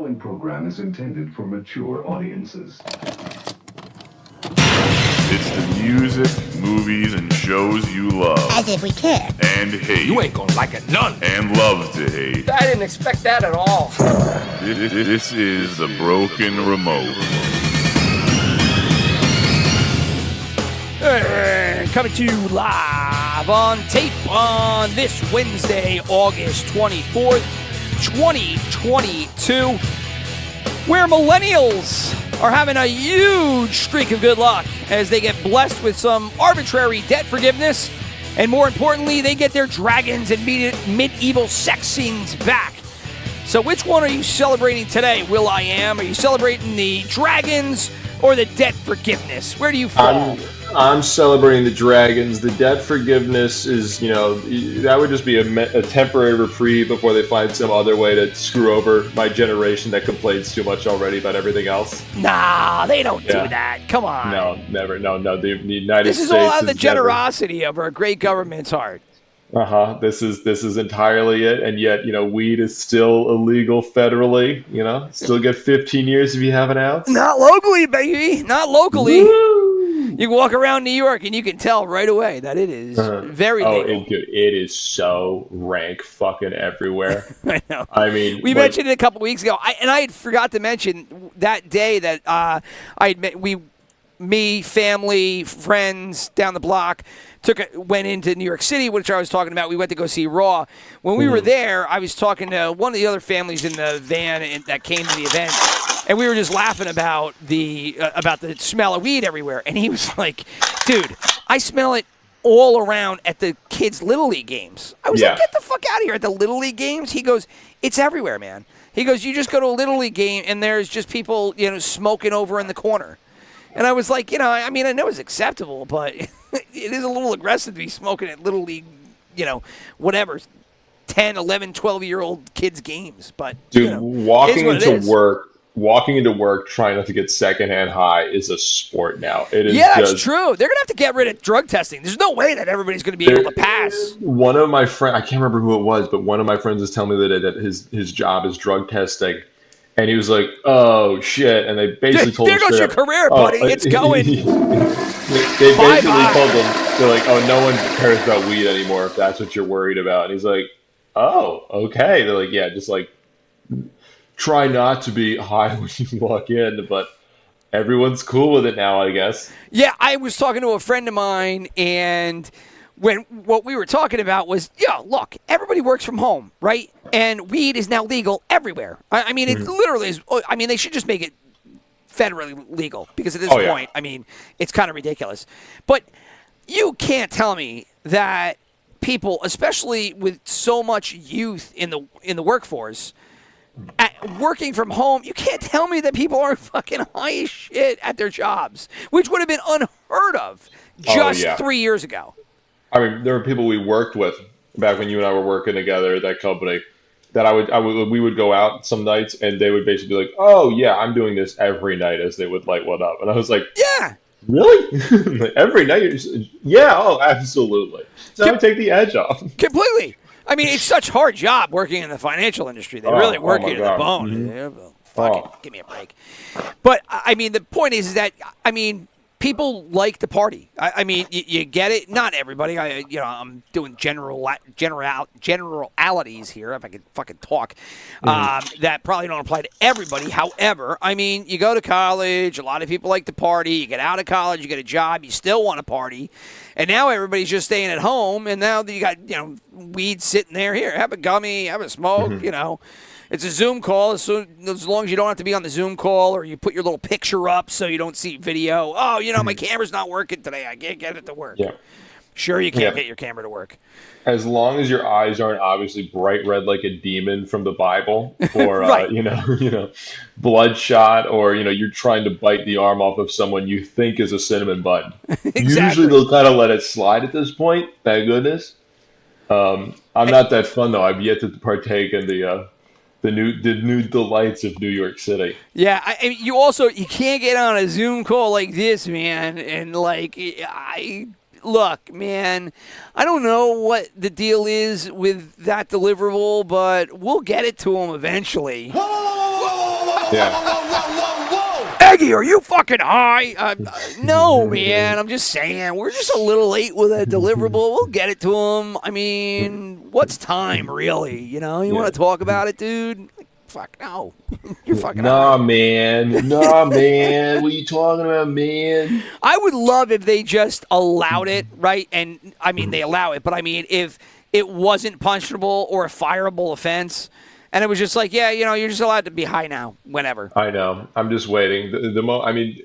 following program is intended for mature audiences. It's the music, movies, and shows you love. As if we care. And hate. You ain't gonna like it none. And love to hate. I didn't expect that at all. This is The Broken Remote. Coming to you live on tape on this Wednesday, August 24th, 2022, where millennials are having a huge streak of good luck as they get blessed with some arbitrary debt forgiveness, and more importantly, they get their dragons and medieval sex scenes back. So which one are you celebrating today, Will.i.am? Are you celebrating the dragons or the debt forgiveness? Where do you fall? I'm celebrating the dragons. The debt forgiveness is, that would just be a temporary reprieve before they find some other way to screw over my generation that complains too much already about everything else. Nah, they don't do that. Come on. No, never. No. The United States. This is all out of the generosity of our great government's heart. This is entirely it, and yet weed is still illegal federally. Still get 15 years if you have an ounce. Not locally, baby. Not locally. Woo! You can walk around New York and you can tell right away that it is very legal. It is so rank fucking everywhere. I know. I mean, we mentioned it a couple weeks ago, and I had forgot to mention that day that me, family, friends down the block went into New York City, which I was talking about. We went to go see Raw. When we were there, I was talking to one of the other families in the van that came to the event, and we were just laughing about the smell of weed everywhere. And he was like, "Dude, I smell it all around at the kids' Little League games." I was like, "Get the fuck out of here at the Little League games." He goes, "It's everywhere, man." He goes, "You just go to a Little League game, and there's just people, smoking over in the corner." And I was like, I know it's acceptable, but it is a little aggressive to be smoking at Little League, whatever, 10, 11, 12-year-old kids' games. But, dude, walking into work trying not to get secondhand high is a sport now. It is. Yeah, that's true. They're going to have to get rid of drug testing. There's no way that everybody's going to be able to pass. One of my friends, I can't remember who it was, but one of my friends was telling me that his job is drug testing. And he was like, "Oh shit!" And they basically told him, "There goes your career, buddy. It's going." They basically told him, they're like, "Oh, no one cares about weed anymore if that's what you're worried about." And he's like, "Oh, okay." They're like, "Yeah, just like try not to be high when you walk in," but everyone's cool with it now, I guess. Yeah, I was talking to a friend of mine, and what we were talking about was, look, everybody works from home, right? And weed is now legal everywhere. I mean, it literally is. I mean, they should just make it federally legal because at this point, I mean, it's kind of ridiculous. But you can't tell me that people, especially with so much youth in the workforce, working from home, you can't tell me that people aren't fucking high as shit at their jobs, which would have been unheard of just 3 years ago. I mean, there were people we worked with back when you and I were working together at that company that we would go out some nights and they would basically be like, "Oh yeah, I'm doing this every night," as they would light one up. And I was like, "Yeah, really? Every night?" Yeah, oh, absolutely. So I take the edge off. Completely. I mean, it's such a hard job working in the financial industry. They really work you to the bone. Mm-hmm. Yeah, well, fuck it. Give me a break. But, I mean, the point is that, people like to party. I mean, you get it. Not everybody. I'm doing generalities here, if I could fucking talk, that probably don't apply to everybody. However, I mean, you go to college. A lot of people like to party. You get out of college. You get a job. You still want to party. And now everybody's just staying at home. And now you got, weed sitting there. Here, have a gummy. Have a smoke, It's a Zoom call, so as long as you don't have to be on the Zoom call or you put your little picture up so you don't see video. Oh, my camera's not working today. I can't get it to work. Yeah. Sure, you can't get your camera to work. As long as your eyes aren't obviously bright red like a demon from the Bible, or right. bloodshot, or you're trying to bite the arm off of someone you think is a cinnamon bun. Exactly. Usually they'll kind of let it slide at this point. Thank goodness. I'm not that fun though. I've yet to partake in the new delights of New York City. Yeah, I mean, you can't get on a Zoom call like this, man, and look, man, I don't know what the deal is with that deliverable, but we'll get it to them eventually. Yeah. Eggy, are you fucking high? No, man. I'm just saying. We're just a little late with a deliverable. We'll get it to him. I mean, what's time, really? You know, you want to talk about it, dude? Like, fuck, no. You're fucking Nah, high. man. Nah, man. What are you talking about, man? I would love if they just allowed it, right? And, I mean, they allow it, but, I mean, if it wasn't punishable or a fireable offense, and it was just like, yeah, you know, you're just allowed to be high now, whenever. I know. I'm just waiting. I mean,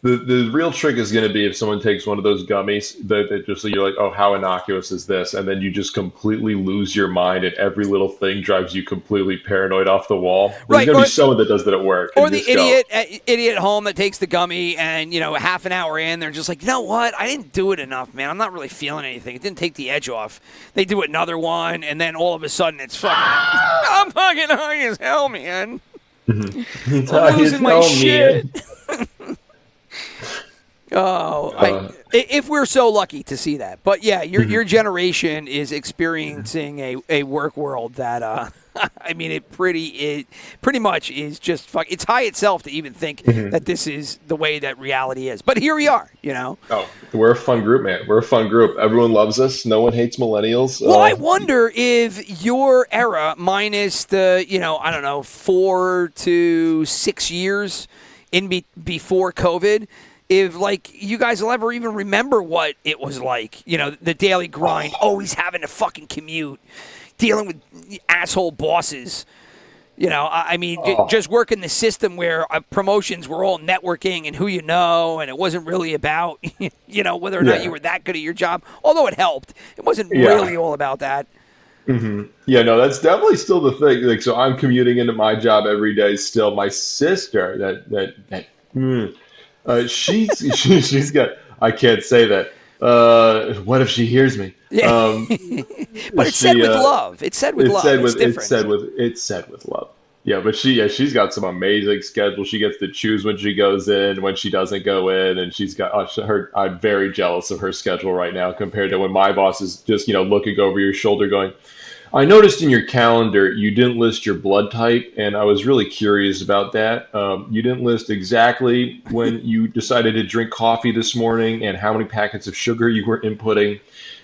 the real trick is going to be if someone takes one of those gummies that just you're like, oh, how innocuous is this? And then you just completely lose your mind, and every little thing drives you completely paranoid off the wall. There's Right, going to or- be someone that does that at work. Or and the just go, idiot at home that takes the gummy and, you know, half an hour in, they're just like, you know what? I didn't do it enough, man. I'm not really feeling anything. It didn't take the edge off. They do another one, and then all of a sudden it's fucking, I'm fucking high as hell, man. "It's I'm hard as losing my hell, shit. If we're so lucky to see that. But, yeah, your generation is experiencing a work world that, I mean, it pretty much is just it's high itself to even think that this is the way that reality is. But here we are, you know. Oh, we're a fun group, man. We're a fun group. Everyone loves us. No one hates millennials. Well, I wonder if your era, minus the, you know, I don't know, 4 to 6 years before COVID, if, like, you guys will ever even remember what it was like, you know, the daily grind, always having to fucking commute, dealing with asshole bosses. You know, I mean, just working the system where promotions were all networking and who you know, and it wasn't really about, you know, whether or not you were that good at your job, although it helped. It wasn't really all about that. Yeah, no, that's definitely still the thing. Like, so I'm commuting into my job every day still. My sister, she's got, I can't say that. What if she hears me? Yeah. But it's said with love. It's said with love. It's different. It's said with love. Yeah, but she's got some amazing schedule. She gets to choose when she goes in, when she doesn't go in, and she's got her. I'm very jealous of her schedule right now compared to when my boss is just, you know, looking over your shoulder going, I noticed in your calendar you didn't list your blood type, and I was really curious about that. You didn't list exactly when you decided to drink coffee this morning and how many packets of sugar you were inputting.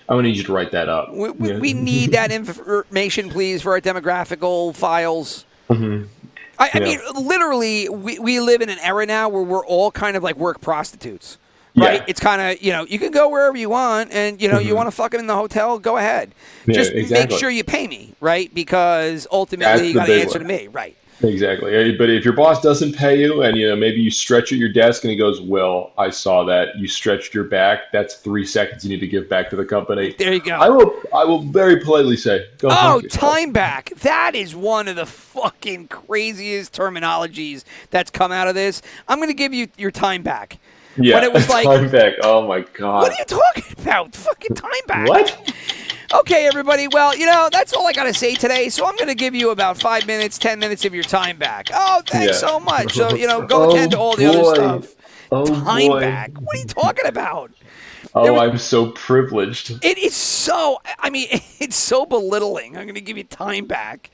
I'm going to need you to write that up. We need that information, please, for our demographical files. I mean, literally, we live in an era now where we're all kind of like work prostitutes. Right? Yeah. It's kind of, you know, you can go wherever you want, and, you know, you want to fuck him in the hotel, go ahead. Yeah, Just exactly. make sure you pay me, right? Because ultimately you got to answer to me, right? Exactly. But if your boss doesn't pay you and, you know, maybe you stretch at your desk and he goes, well, I saw that. You stretched your back. That's 3 seconds you need to give back to the company. There you go. I will very politely say, go fuck yourself. Time back. That is one of the fucking craziest terminologies that's come out of this. I'm going to give you your time back. Yeah, when it was like, time back. Oh, my God. What are you talking about? Fucking time back. What? Okay, everybody. Well, you know, that's all I got to say today. So I'm going to give you about 5 minutes, 10 minutes of your time back. Oh, thanks so much. So, you know, go attend to all the other stuff. Time back? What are you talking about? I'm so privileged. It is so, I mean, it's so belittling. I'm going to give you time back.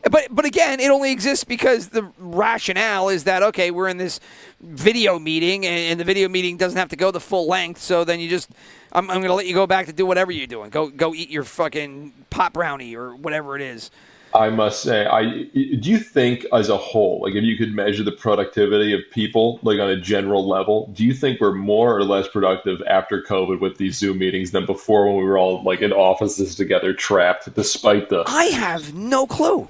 But again, it only exists because the rationale is that, okay, we're in this video meeting, and the video meeting doesn't have to go the full length, so then you just, I'm going to let you go back to do whatever you're doing. Go eat your fucking pot brownie or whatever it is. I must say, do you think as a whole, like if you could measure the productivity of people, like on a general level, do you think we're more or less productive after COVID with these Zoom meetings than before when we were all like in offices together, trapped, despite the... I have no clue.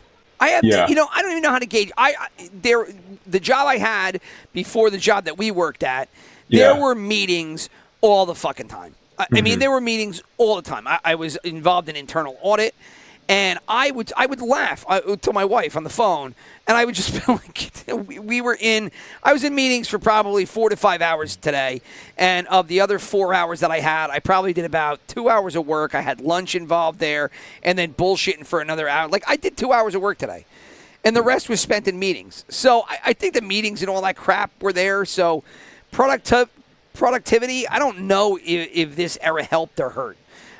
You know, I don't even know how to gauge. The job I had before the job that we worked at, there were meetings all the fucking time. I mean, there were meetings all the time. I was involved in internal audit, and I would laugh to my wife on the phone, and I would just be like, I was in meetings for probably 4 to 5 hours today, and of the other 4 hours that I had, I probably did about 2 hours of work. I had lunch involved there, and then bullshitting for another hour. Like, I did 2 hours of work today, and the rest was spent in meetings. So I think the meetings and all that crap were there. So productivity, I don't know if this era helped or hurt.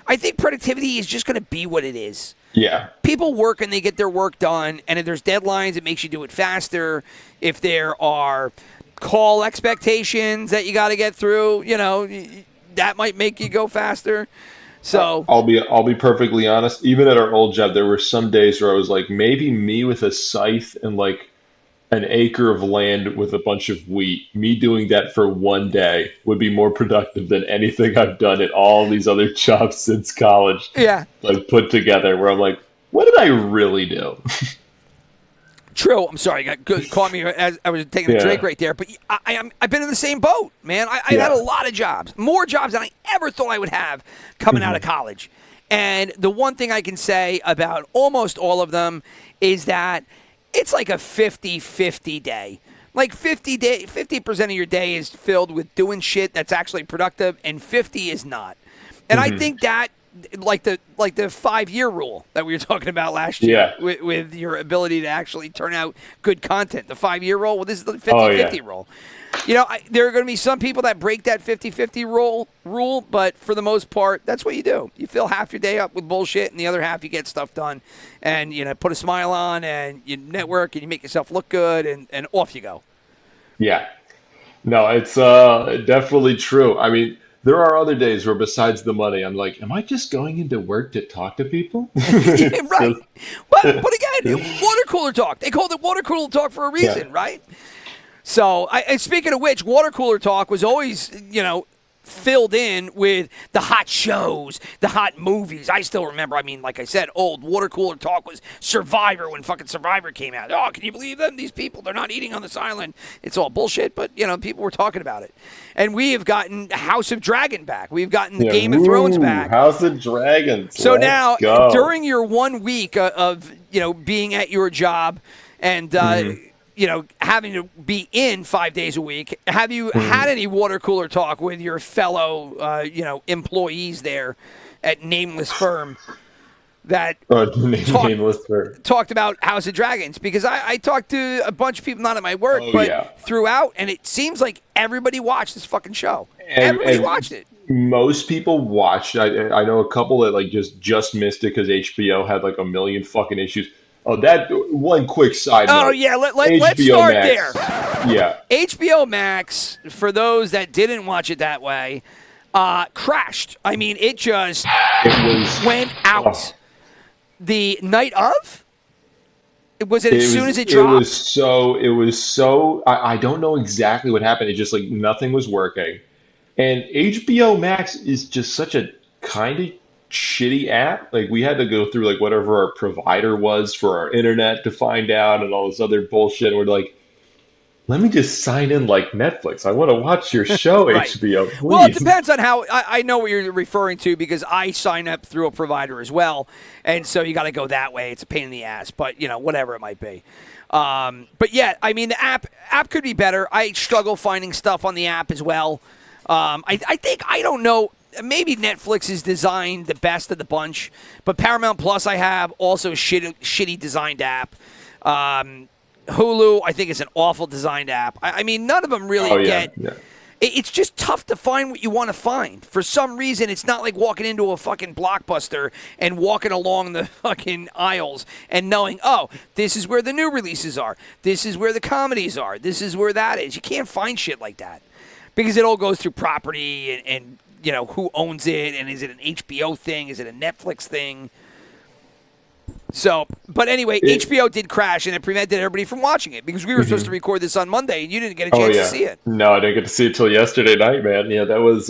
I think productivity is just going to be what it is. Yeah. People work and they get their work done, and if there's deadlines, it makes you do it faster. If there are call expectations that you got to get through, that might make you go faster. So I'll be perfectly honest. Even at our old job, there were some days where I was like, maybe me with a scythe and like an acre of land with a bunch of wheat, me doing that for one day would be more productive than anything I've done at all these other jobs since college. yeah, Like put together, where I'm like, what did I really do? true. I'm sorry, caught me as I was taking a Yeah. drink right there. But I've been in the same boat, man. I've had a lot of jobs, more jobs than I ever thought I would have coming out of college. And the one thing I can say about almost all of them is that it's like a 50-50 day. Like 50% of your day is filled with doing shit that's actually productive, and 50 is not. And I think that, like the 5-year rule that we were talking about last year, with your ability to actually turn out good content. The 5-year rule. Well, this is the 50-50 rule. There are going to be some people that break that 50-50 rule, but for the most part, that's what you do. You fill half your day up with bullshit, and the other half you get stuff done, and put a smile on, and you network, and you make yourself look good, and off you go. Yeah. No, it's definitely true. I mean, there are other days where besides the money, I'm like, am I just going into work to talk to people? Right. But again, water cooler talk. They called it water cooler talk for a reason, right? So, and speaking of which, water cooler talk was always, filled in with the hot shows, the hot movies. I still remember, like I said, old water cooler talk was Survivor when fucking Survivor came out. Oh, can you believe them? These people, they're not eating on this island. It's all bullshit, but, people were talking about it. And we have gotten House of Dragon back. We've gotten the Game of Thrones back. House of Dragons. So Let's now, go. during your 1 week of, being at your job and, having to be in 5 days a week, have you had any water cooler talk with your fellow, employees there at Nameless Firm that talked about House of Dragons? Because I talked to a bunch of people, not at my work, throughout, and it seems like everybody watched this fucking show. Everybody watched it. Most people watched. I know a couple that just missed it because HBO had like a million fucking issues. Oh, that one quick side note. Oh, yeah, let's start Max. there. Yeah. HBO Max, for those that didn't watch it that way, crashed. It just went out. The night of? Was it as soon as it dropped? It was so, I don't know exactly what happened. It just nothing was working. And HBO Max is just such a kind of shitty app. We had to go through whatever our provider was for our internet to find out and all this other bullshit. And we're like, let me just sign in like Netflix. I want to watch your show, right. HBO. Please. Well, it depends on how. I know what you're referring to because I sign up through a provider as well, and so you got to go that way. It's a pain in the ass, but whatever it might be. But yeah, the app could be better. I struggle finding stuff on the app as well. I think, I don't know, maybe Netflix is designed the best of the bunch, but Paramount Plus I have also shitty designed app. Hulu I think is an awful designed app. None of them really get. Yeah. It's just tough to find what you want to find. For some reason, it's not like walking into a fucking Blockbuster and walking along the fucking aisles and knowing, oh, this is where the new releases are. This is where the comedies are. This is where that is. You can't find shit like that. Because it all goes through property and who owns it, and is it an HBO thing? Is it a Netflix thing? So, but anyway, HBO did crash, and it prevented everybody from watching it because we were supposed to record this on Monday, and you didn't get a chance to see it. No, I didn't get to see it till yesterday night, man. Yeah, that was.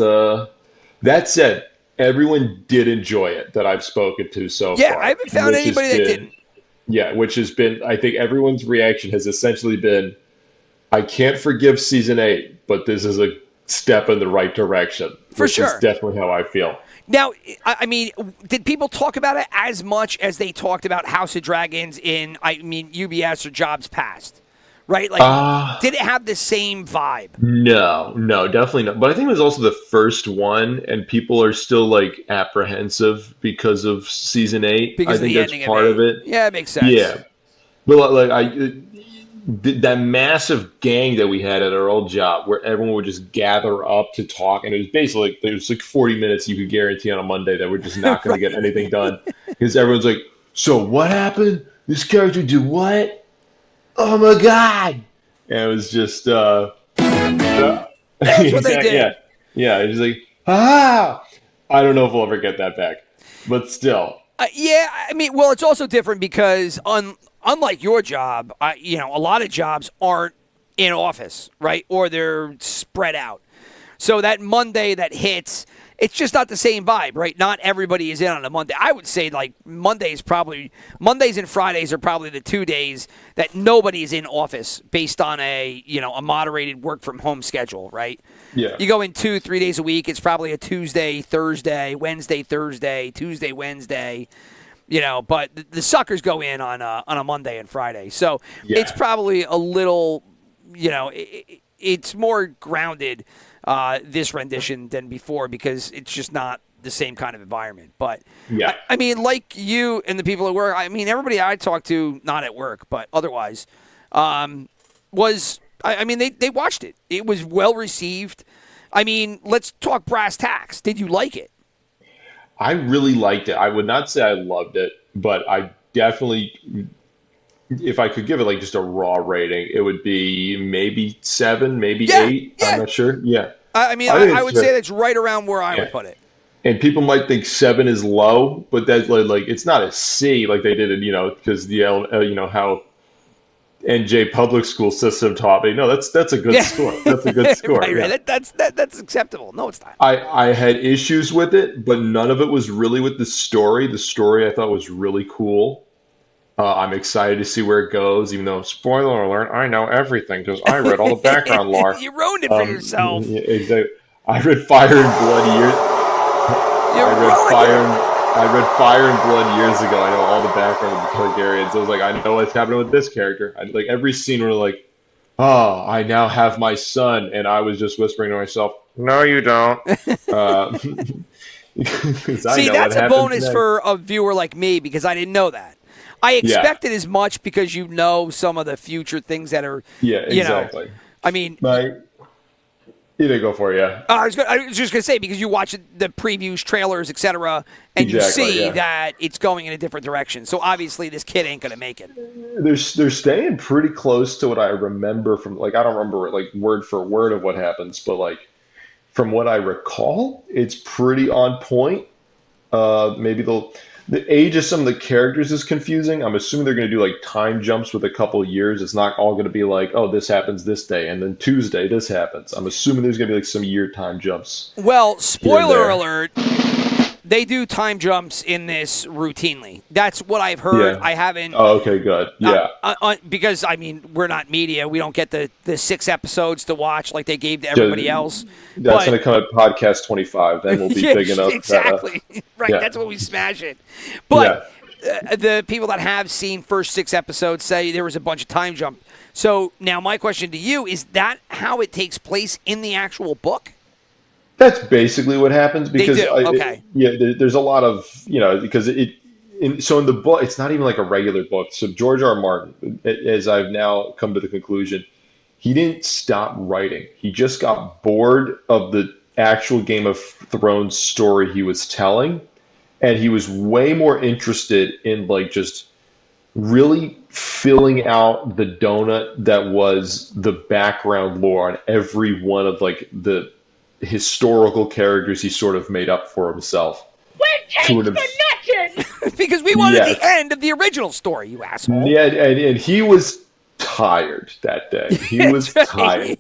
That said, everyone did enjoy it that I've spoken to so far. Yeah, I haven't found anybody that didn't. Yeah, which has been, I think everyone's reaction has essentially been, I can't forgive season 8, but this is a step in the right direction. For sure. Is definitely how I feel. Now, did people talk about it as much as they talked about House of Dragons in, UBS or Jobs Past? Right? Did it have the same vibe? No, definitely not. But I think it was also the first one, and people are still, apprehensive because of season 8. Because I think that's part of it. Yeah, it makes sense. Yeah. But, that massive gang that we had at our old job where everyone would just gather up to talk, and it was basically 40 minutes you could guarantee on a Monday that we're just not going to get anything done because everyone's like, so what happened? This character did what? Oh my god! And it was just That's what they did. Yeah. It's like I don't know if we'll ever get that back, but still. Yeah, I mean, well, it's also different because unlike your job, a lot of jobs aren't in office, right? Or they're spread out. So that Monday that hits, it's just not the same vibe, right? Not everybody is in on a Monday. I would say like Mondays and Fridays are probably the 2 days that nobody's in office based on a moderated work from home schedule, right? Yeah. You go in 2-3 days a week, it's probably a Tuesday, Thursday, Wednesday, Thursday, Tuesday, Wednesday. But the suckers go in on a Monday and Friday. So it's probably a little, it's more grounded this rendition than before because it's just not the same kind of environment. But I mean, like you and the people at work, I mean, everybody I talked to, not at work, but otherwise, they watched it. It was well received. I mean, let's talk brass tacks. Did you like it? I really liked it. I would not say I loved it, but I definitely, if I could give it like just a raw rating, it would be maybe 7, maybe 8. Yeah. I'm not sure. Yeah. I mean, I would say that's right around where I would put it. And people might think 7 is low, but that's like it's not a C like they did it, because how NJ public school system taught me. No, that's a good score. That's a good score. Right. That's acceptable. No, it's not. I had issues with it, but none of it was really with the story. The story I thought was really cool. I'm excited to see where it goes, even though, spoiler alert, I know everything because I read all the background lore. You ruined it for yourself. Yeah, exactly. I read Fire and Blood years. I read Fire and Blood years ago. I know all the background of the Targaryens. I was like, I know what's happening with this character. Like every scene where like, oh, I now have my son, and I was just whispering to myself, no, you don't. See, that's a bonus for a viewer like me because I didn't know that. I expected as much because you know some of the future things that are. Yeah, exactly. I mean, either go for it, yeah. I was just gonna say because you watch the previews, trailers, etc., and you see that it's going in a different direction. So obviously, this kid ain't gonna make it. They're staying pretty close to what I remember from I don't remember like word for word of what happens, but like from what I recall, it's pretty on point. Maybe the age of some of the characters is confusing. I'm assuming they're going to do like time jumps with a couple years. It's not all going to be like, oh, this happens this day, and then Tuesday this happens. I'm assuming there's going to be like some year time jumps. Well, spoiler alert, they do time jumps in this routinely. That's what I've heard. I haven't. Oh, okay, good. Yeah. Because, I mean, we're not media. We don't get the 6 episodes to watch like they gave to everybody else. That's going to come at podcast 25. Then we'll be big enough. Exactly. Right. That's when we smash it. But the people that have seen first 6 episodes say there was a bunch of time jump. So now my question to you, is that how it takes place in the actual book? That's basically what happens because there's a lot of because in the book it's not even like a regular book. So George R. R. Martin, as I've now come to the conclusion, he didn't stop writing. He just got bored of the actual Game of Thrones story he was telling, and he was way more interested in like just really filling out the donut that was the background lore on every one of like the historical characters he sort of made up for himself. Because we wanted the end of the original story, you asshole. Yeah, and he was tired that day. He was tired.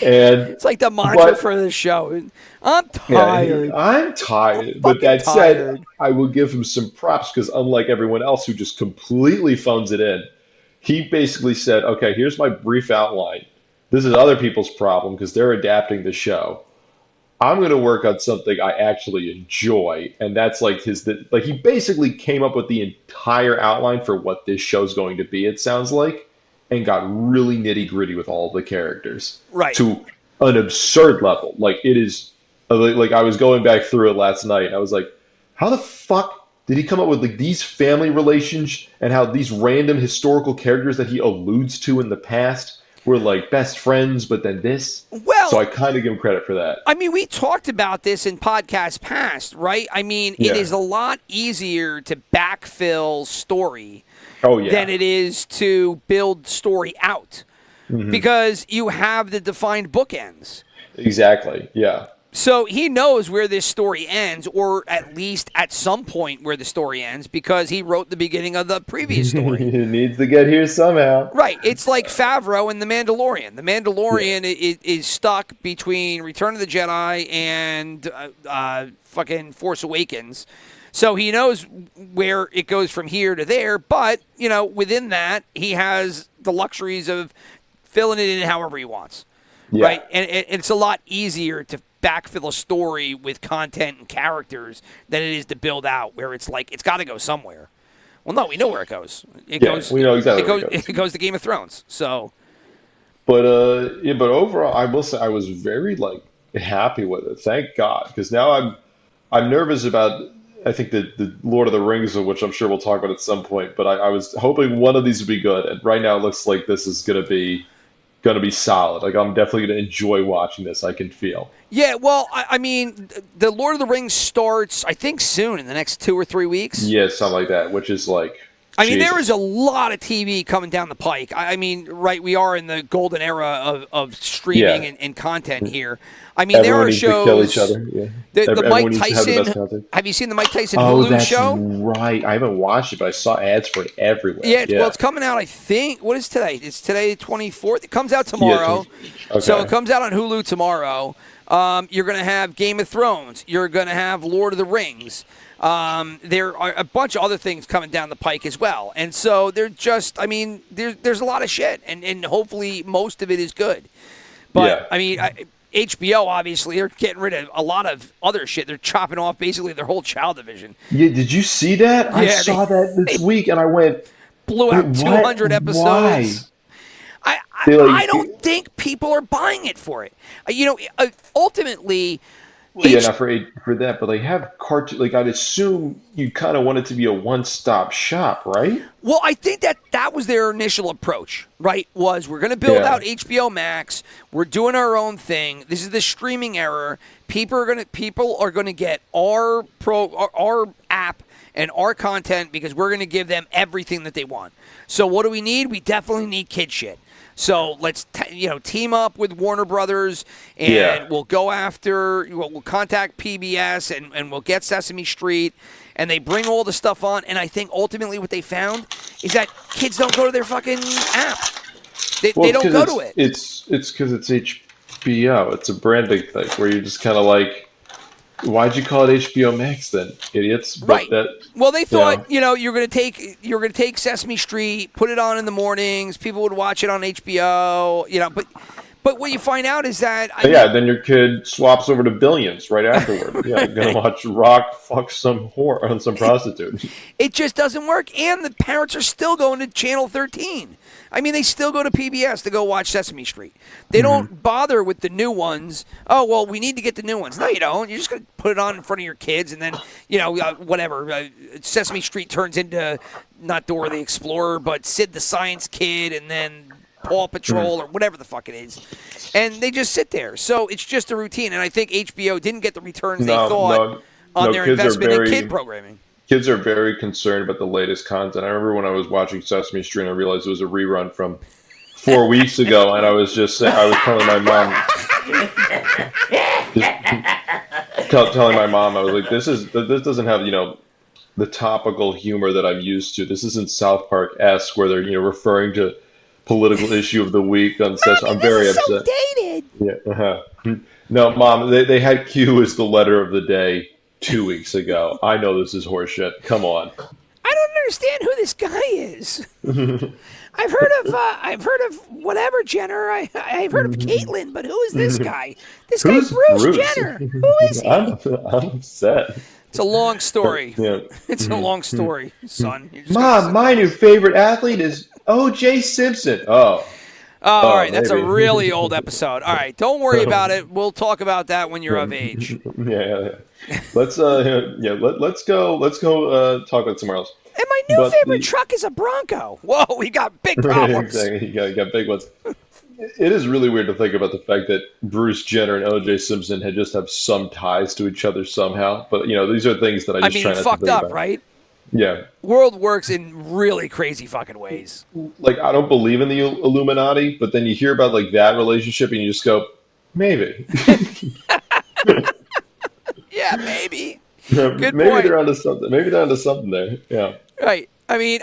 And it's like the mantra for the show. I'm tired. I'm tired. But that said, I will give him some props because unlike everyone else who just completely phones it in, he basically said, okay, here's my brief outline. This is other people's problem because they're adapting the show. I'm going to work on something I actually enjoy. And that's like he basically came up with the entire outline for what this show's going to be, it sounds like, and got really nitty gritty with all of the characters. Right. To an absurd level. Like it is, like I was going back through it last night and I was like, how the fuck did he come up with like these family relations and how these random historical characters that he alludes to in the past we're like best friends, but then this. Well, So I kind of give him credit for that. I mean, we talked about this in podcasts past, right? I mean, Yeah. it is a lot easier to backfill story Oh yeah. than it is to build story out because you have the defined bookends. Exactly. Yeah. So he knows where this story ends, or at least at some point where the story ends, because he wrote the beginning of the previous story. He needs to get here somehow. Right. It's like Favreau and The Mandalorian. The Mandalorian is stuck between Return of the Jedi and fucking Force Awakens. So he knows where it goes from here to there, but, within that, he has the luxuries of filling it in however he wants. Yeah. Right? And it's a lot easier to backfill a story with content and characters than it is to build out, where it's like, it's got to go somewhere. Well, no, we know where it goes. We know exactly where it goes. It goes to Game of Thrones. So, But but overall, I will say I was very happy with it. Thank God, because now I'm nervous about. I think the Lord of the Rings, of which I'm sure we'll talk about at some point. But I was hoping one of these would be good, and right now it looks like this is going to be solid. Like I'm definitely going to enjoy watching this. I can feel. yeah, well, I mean, the Lord of the Rings starts, I think, soon, in the next 2 or 3 weeks. Yeah, something like that, which is like. I mean, Jesus. there is a lot of TV coming down the pike. I mean, right, we are in the golden era of streaming Yeah. and content here. I mean, Everyone there are needs shows. to kill each other. Yeah. The Everyone Mike needs to have the best Tyson. content. Have you seen the Mike Tyson Oh, Hulu that's show? right. I haven't watched it, but I saw ads for it everywhere. Yeah, well, it's coming out, I think. What is today? It's today, 24th. It comes out tomorrow. Okay. So it comes out on Hulu tomorrow. You're going to have Game of Thrones. You're going to have Lord of the Rings. There are a bunch of other things coming down the pike as well. And so they're just, I mean, there's a lot of shit. And hopefully most of it is good. But, Yeah. I mean, HBO, obviously, they're getting rid of a lot of other shit. They're chopping off basically their whole child division. Yeah, did you see that? I Yeah, saw that this week, and I went, Blew out Wait, what? 200 episodes. Why? I They, I don't think people are buying it for it. Ultimately, well, yeah, not for that, but they have cartoon. Like I'd assume you kind of want it to be a one-stop shop, right? well, I think that was their initial approach, right? Was we're going to build Yeah. out HBO Max. We're doing our own thing. This is the streaming era. People are going to get our app and our content because we're going to give them everything that they want. So what do we need? We definitely need kid shit. So let's team up with Warner Brothers, and Yeah. we'll go after. We'll contact PBS, and we'll get Sesame Street, and they bring all the stuff on. And I think ultimately what they found is that kids don't go to their fucking app. They don't go to it. It's because it's HBO. It's a branding thing where you're just kind of like, why'd you call it HBO Max then, idiots? But Right. Well, they thought you're going to take Sesame Street, put it on in the mornings. People would watch it on HBO. But what you find out is that then your kid swaps over to Billions right afterward. Yeah, you're gonna watch Rock fuck some whore on some prostitute. it just doesn't work, and the parents are still going to Channel 13. I mean, they still go to PBS to go watch Sesame Street. They don't bother with the new ones. Oh, well, we need to get the new ones. No, you don't. You're just going to put it on in front of your kids, and then, whatever. Sesame Street turns into not Dora the Explorer, but Sid the Science Kid, and then Paw Patrol or whatever the fuck it is. And they just sit there. So it's just a routine, and I think HBO didn't get the returns they thought on their kids are investment in very- kid programming. Kids are very concerned about the latest content. I remember when I was watching Sesame Street and I realized it was a rerun from 4 weeks ago, and I was telling my mom, telling my mom, I was like, this doesn't have, the topical humor that I'm used to. This isn't South Park-esque where they're, referring to political issue of the week on Sesame. I'm very upset. So dated. Yeah. Uh-huh. No, Mom, they had Q as the letter of the day 2 weeks ago. I know this is horseshit. Come on. I don't understand who this guy is. I've heard of whatever Jenner. I've heard of Caitlyn, but who is this guy? This guy Who's Bruce Bruce? Jenner. Who is he? I'm upset. It's a long story. Yeah. It's a long story, son. You're just Mom, my new favorite athlete is O.J. Simpson. Oh. all right, that's maybe. a really old episode. All right, don't worry about it. We'll talk about that when you're of age. Yeah. Let's let's go talk about somewhere else. And my new But favorite truck is a Bronco. Whoa, we got big problems. Exactly. You got big ones. It is really weird to think about the fact that Bruce Jenner and O.J. Simpson had just have some ties to each other somehow. But these are things that I I just mean, try not to fucked think up, about. right? Yeah, World works in really crazy fucking ways. like I don't believe in the Illuminati, but then you hear about like that relationship and you just go, maybe, Yeah, maybe. maybe point. they're onto something. Maybe they're onto something there. Yeah. Right. I mean,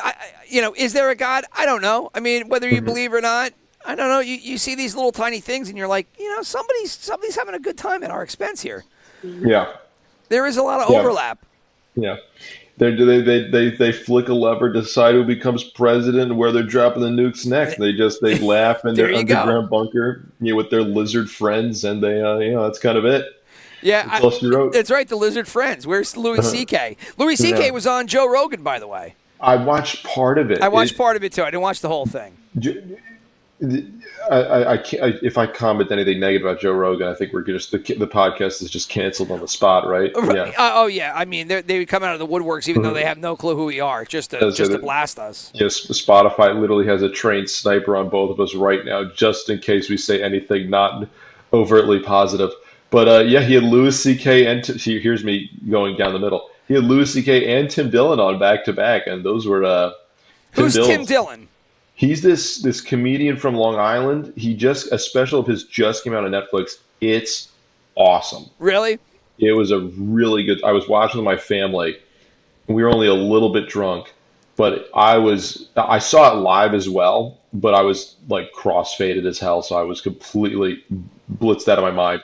is there a God? I don't know. I mean, whether you believe or not, I don't know. You see these little tiny things, and you're like, somebody's having a good time at our expense here. Yeah. There is a lot of Yeah. overlap. Yeah. They flick a lever, decide who becomes president, and where they're dropping the nukes next. They laugh in There their you go. underground bunker, with their lizard friends, and they that's kind of it. Yeah, That's all she wrote. that's right. The Lizard Friends. Where's Louis C.K.? Louis C.K. Yeah. was on Joe Rogan, by the way. I watched part of it. I watched part of it too. I didn't watch the whole thing. I can't, if I comment anything negative about Joe Rogan, I think we're just the podcast is just canceled on the spot, right? Yeah. Oh yeah. I mean, they would come out of the woodworks even though they have no clue who we are, just to blast us. Yes, Spotify literally has a trained sniper on both of us right now, just in case we say anything not overtly positive. But he had Louis C.K. and here's me going down the middle. He had Louis C.K. and Tim Dillon on back to back, and those were Who's Tim Dillon? He's this comedian from Long Island. A special of his just came out on Netflix. It's awesome. Really? It was a really good. I was watching with my family. We were only a little bit drunk, but I saw it live as well. But I was like crossfaded as hell, so I was completely blitzed out of my mind.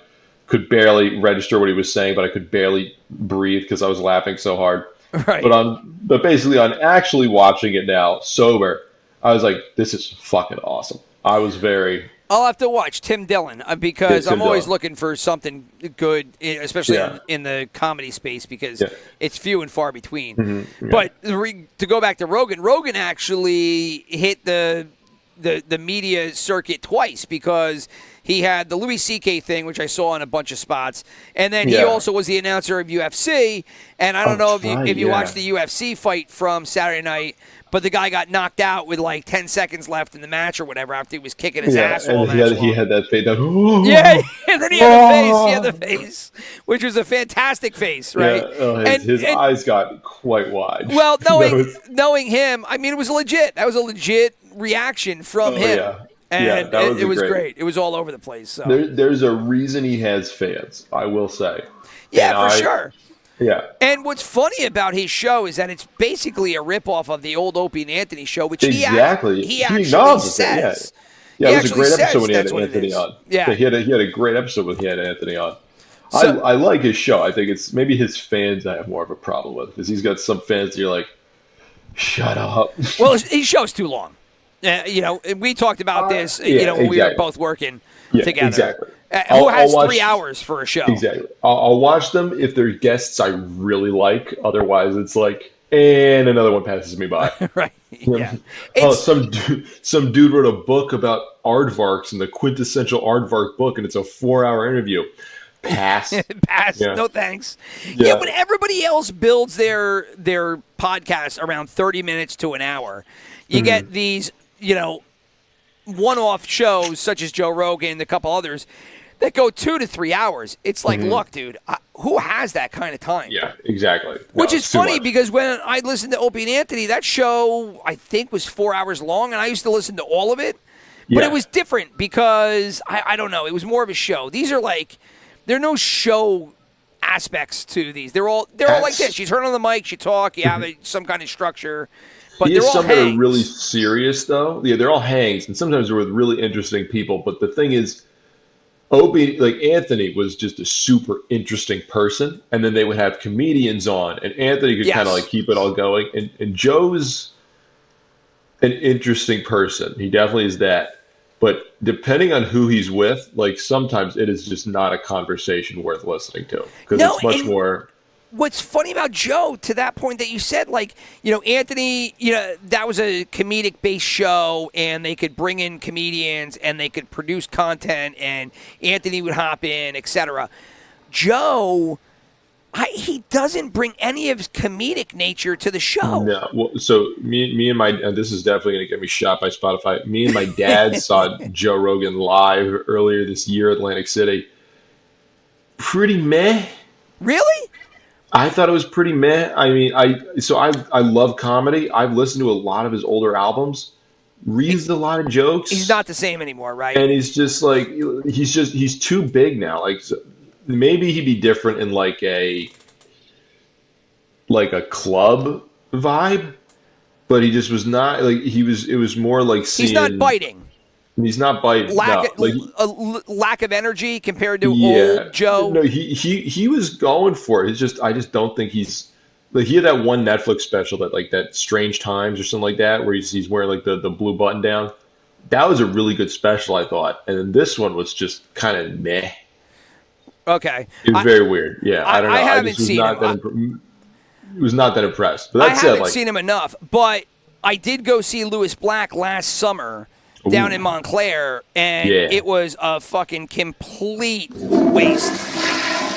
Could barely register what he was saying, but I could barely breathe because I was laughing so hard. Right. But basically on actually watching it now sober, I was like, this is fucking awesome. I was very. I'll have to watch Tim Dillon because Tim I'm always Dillon. looking for something good, especially Yeah. in the comedy space because Yeah. it's few and far between. Yeah. But to go back to Rogan actually hit the media circuit twice because he had the Louis C.K. thing, which I saw in a bunch of spots, and then he Yeah. also was the announcer of UFC. And I don't know if you yeah. watched the UFC fight from Saturday night, but the guy got knocked out with like 10 seconds left in the match or whatever after he was kicking his ass all and match he long. had that fade. Yeah, and then he had the face. He had the face, which was a fantastic face, right? Yeah, his eyes got quite wide. Well, That was- knowing him, I mean, it was legit. That was a legit reaction from him. yeah. And Yeah, that was it was great. great. It was all over the place. So. there's a reason he has fans, I will say. Yeah, And for sure. Yeah. And what's funny about his show is that it's basically a ripoff of the old Opie and Anthony show, which Exactly. he He actually acknowledges it, says. Yeah, He it was a actually great says episode when he had that's what it Anthony is. on. Yeah. He had a great episode when he had Anthony on. So- I like his show. I think it's maybe his fans I have more of a problem with because he's got some fans that you're like, shut up. Well, his show's too long. We talked about this, yeah, when we were exactly. both working Yeah, together. exactly. Who I'll has watch- 3 hours for a show? Exactly. I'll watch them if they're guests I really like. Otherwise, it's like, and another one passes me by. Right. Yeah. Oh, It's, some dude wrote a book about aardvarks and the quintessential aardvark book, and it's a 4-hour interview. Pass. pass. Yeah. No thanks. Yeah. Yeah, when everybody else builds their podcast around 30 minutes to an hour, you get these, one-off shows such as Joe Rogan and a couple others that go 2 to 3 hours. It's like, look, dude, who has that kind of time? Yeah, exactly. Which No, is it's too funny much. because when I listened to Opie and Anthony, that show I think was 4 hours long, and I used to listen to all of it. But Yeah. it was different because I don't know. It was more of a show. These are like there are no show aspects to these. They're all like this. You turn on the mic, you talk, you have some kind of structure. But He they're has all some that hangs. are really serious, though. Yeah, they're all hangs, and sometimes they're with really interesting people. But the thing is, Anthony was just a super interesting person, and then they would have comedians on, and Anthony could Yes. kind of like keep it all going. And Joe's an interesting person. He definitely is that. But depending on who he's with, like sometimes it is just not a conversation worth listening to because No, it's much and- more. What's funny about Joe, to that point that you said, Anthony, that was a comedic-based show, and they could bring in comedians, and they could produce content, and Anthony would hop in, etc. Joe he doesn't bring any of his comedic nature to the show. No, well, so me and my and this is definitely going to get me shot by Spotify. Me and my dad saw Joe Rogan live earlier this year, Atlantic City. Pretty meh. Really? I thought it was pretty meh. I mean, I love comedy. I've listened to a lot of his older albums. Reads a lot of jokes. He's not the same anymore, right? And he's just like he's too big now. Like maybe he'd be different in like a club vibe, but he just was not like he was. It was more like seeing. He's not biting. He's not biting. Lack of energy compared to Yeah. old Joe. No, he was going for it. It's just I just don't think he's like he had that one Netflix special that Strange Times or something like that where he's wearing like the blue button down. That was a really good special, I thought. And then this one was just kind of meh. Okay. It was very weird. Yeah, I don't know. I haven't just was seen not him. was not that impressed. But I that's it. haven't Like, seen him enough, but I did go see Lewis Black last summer down in Montclair, and it was a fucking complete waste.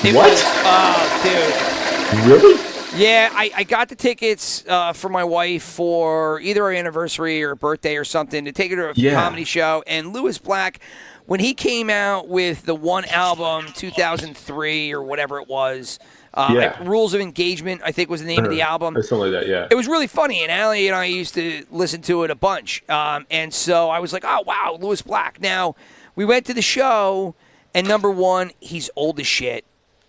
It What? was, oh, dude. really? Yeah, I got the tickets for my wife for either our anniversary or birthday or something to take her to a Yeah. comedy show. And Lewis Black, when he came out with the one album, 2003 or whatever it was, Rules of Engagement, I think was the name of the album. Or something like that, yeah. It was really funny, and Allie and I used to listen to it a bunch. And so I was like, oh, wow, Lewis Black. Now, we went to the show, and number one, he's old as shit.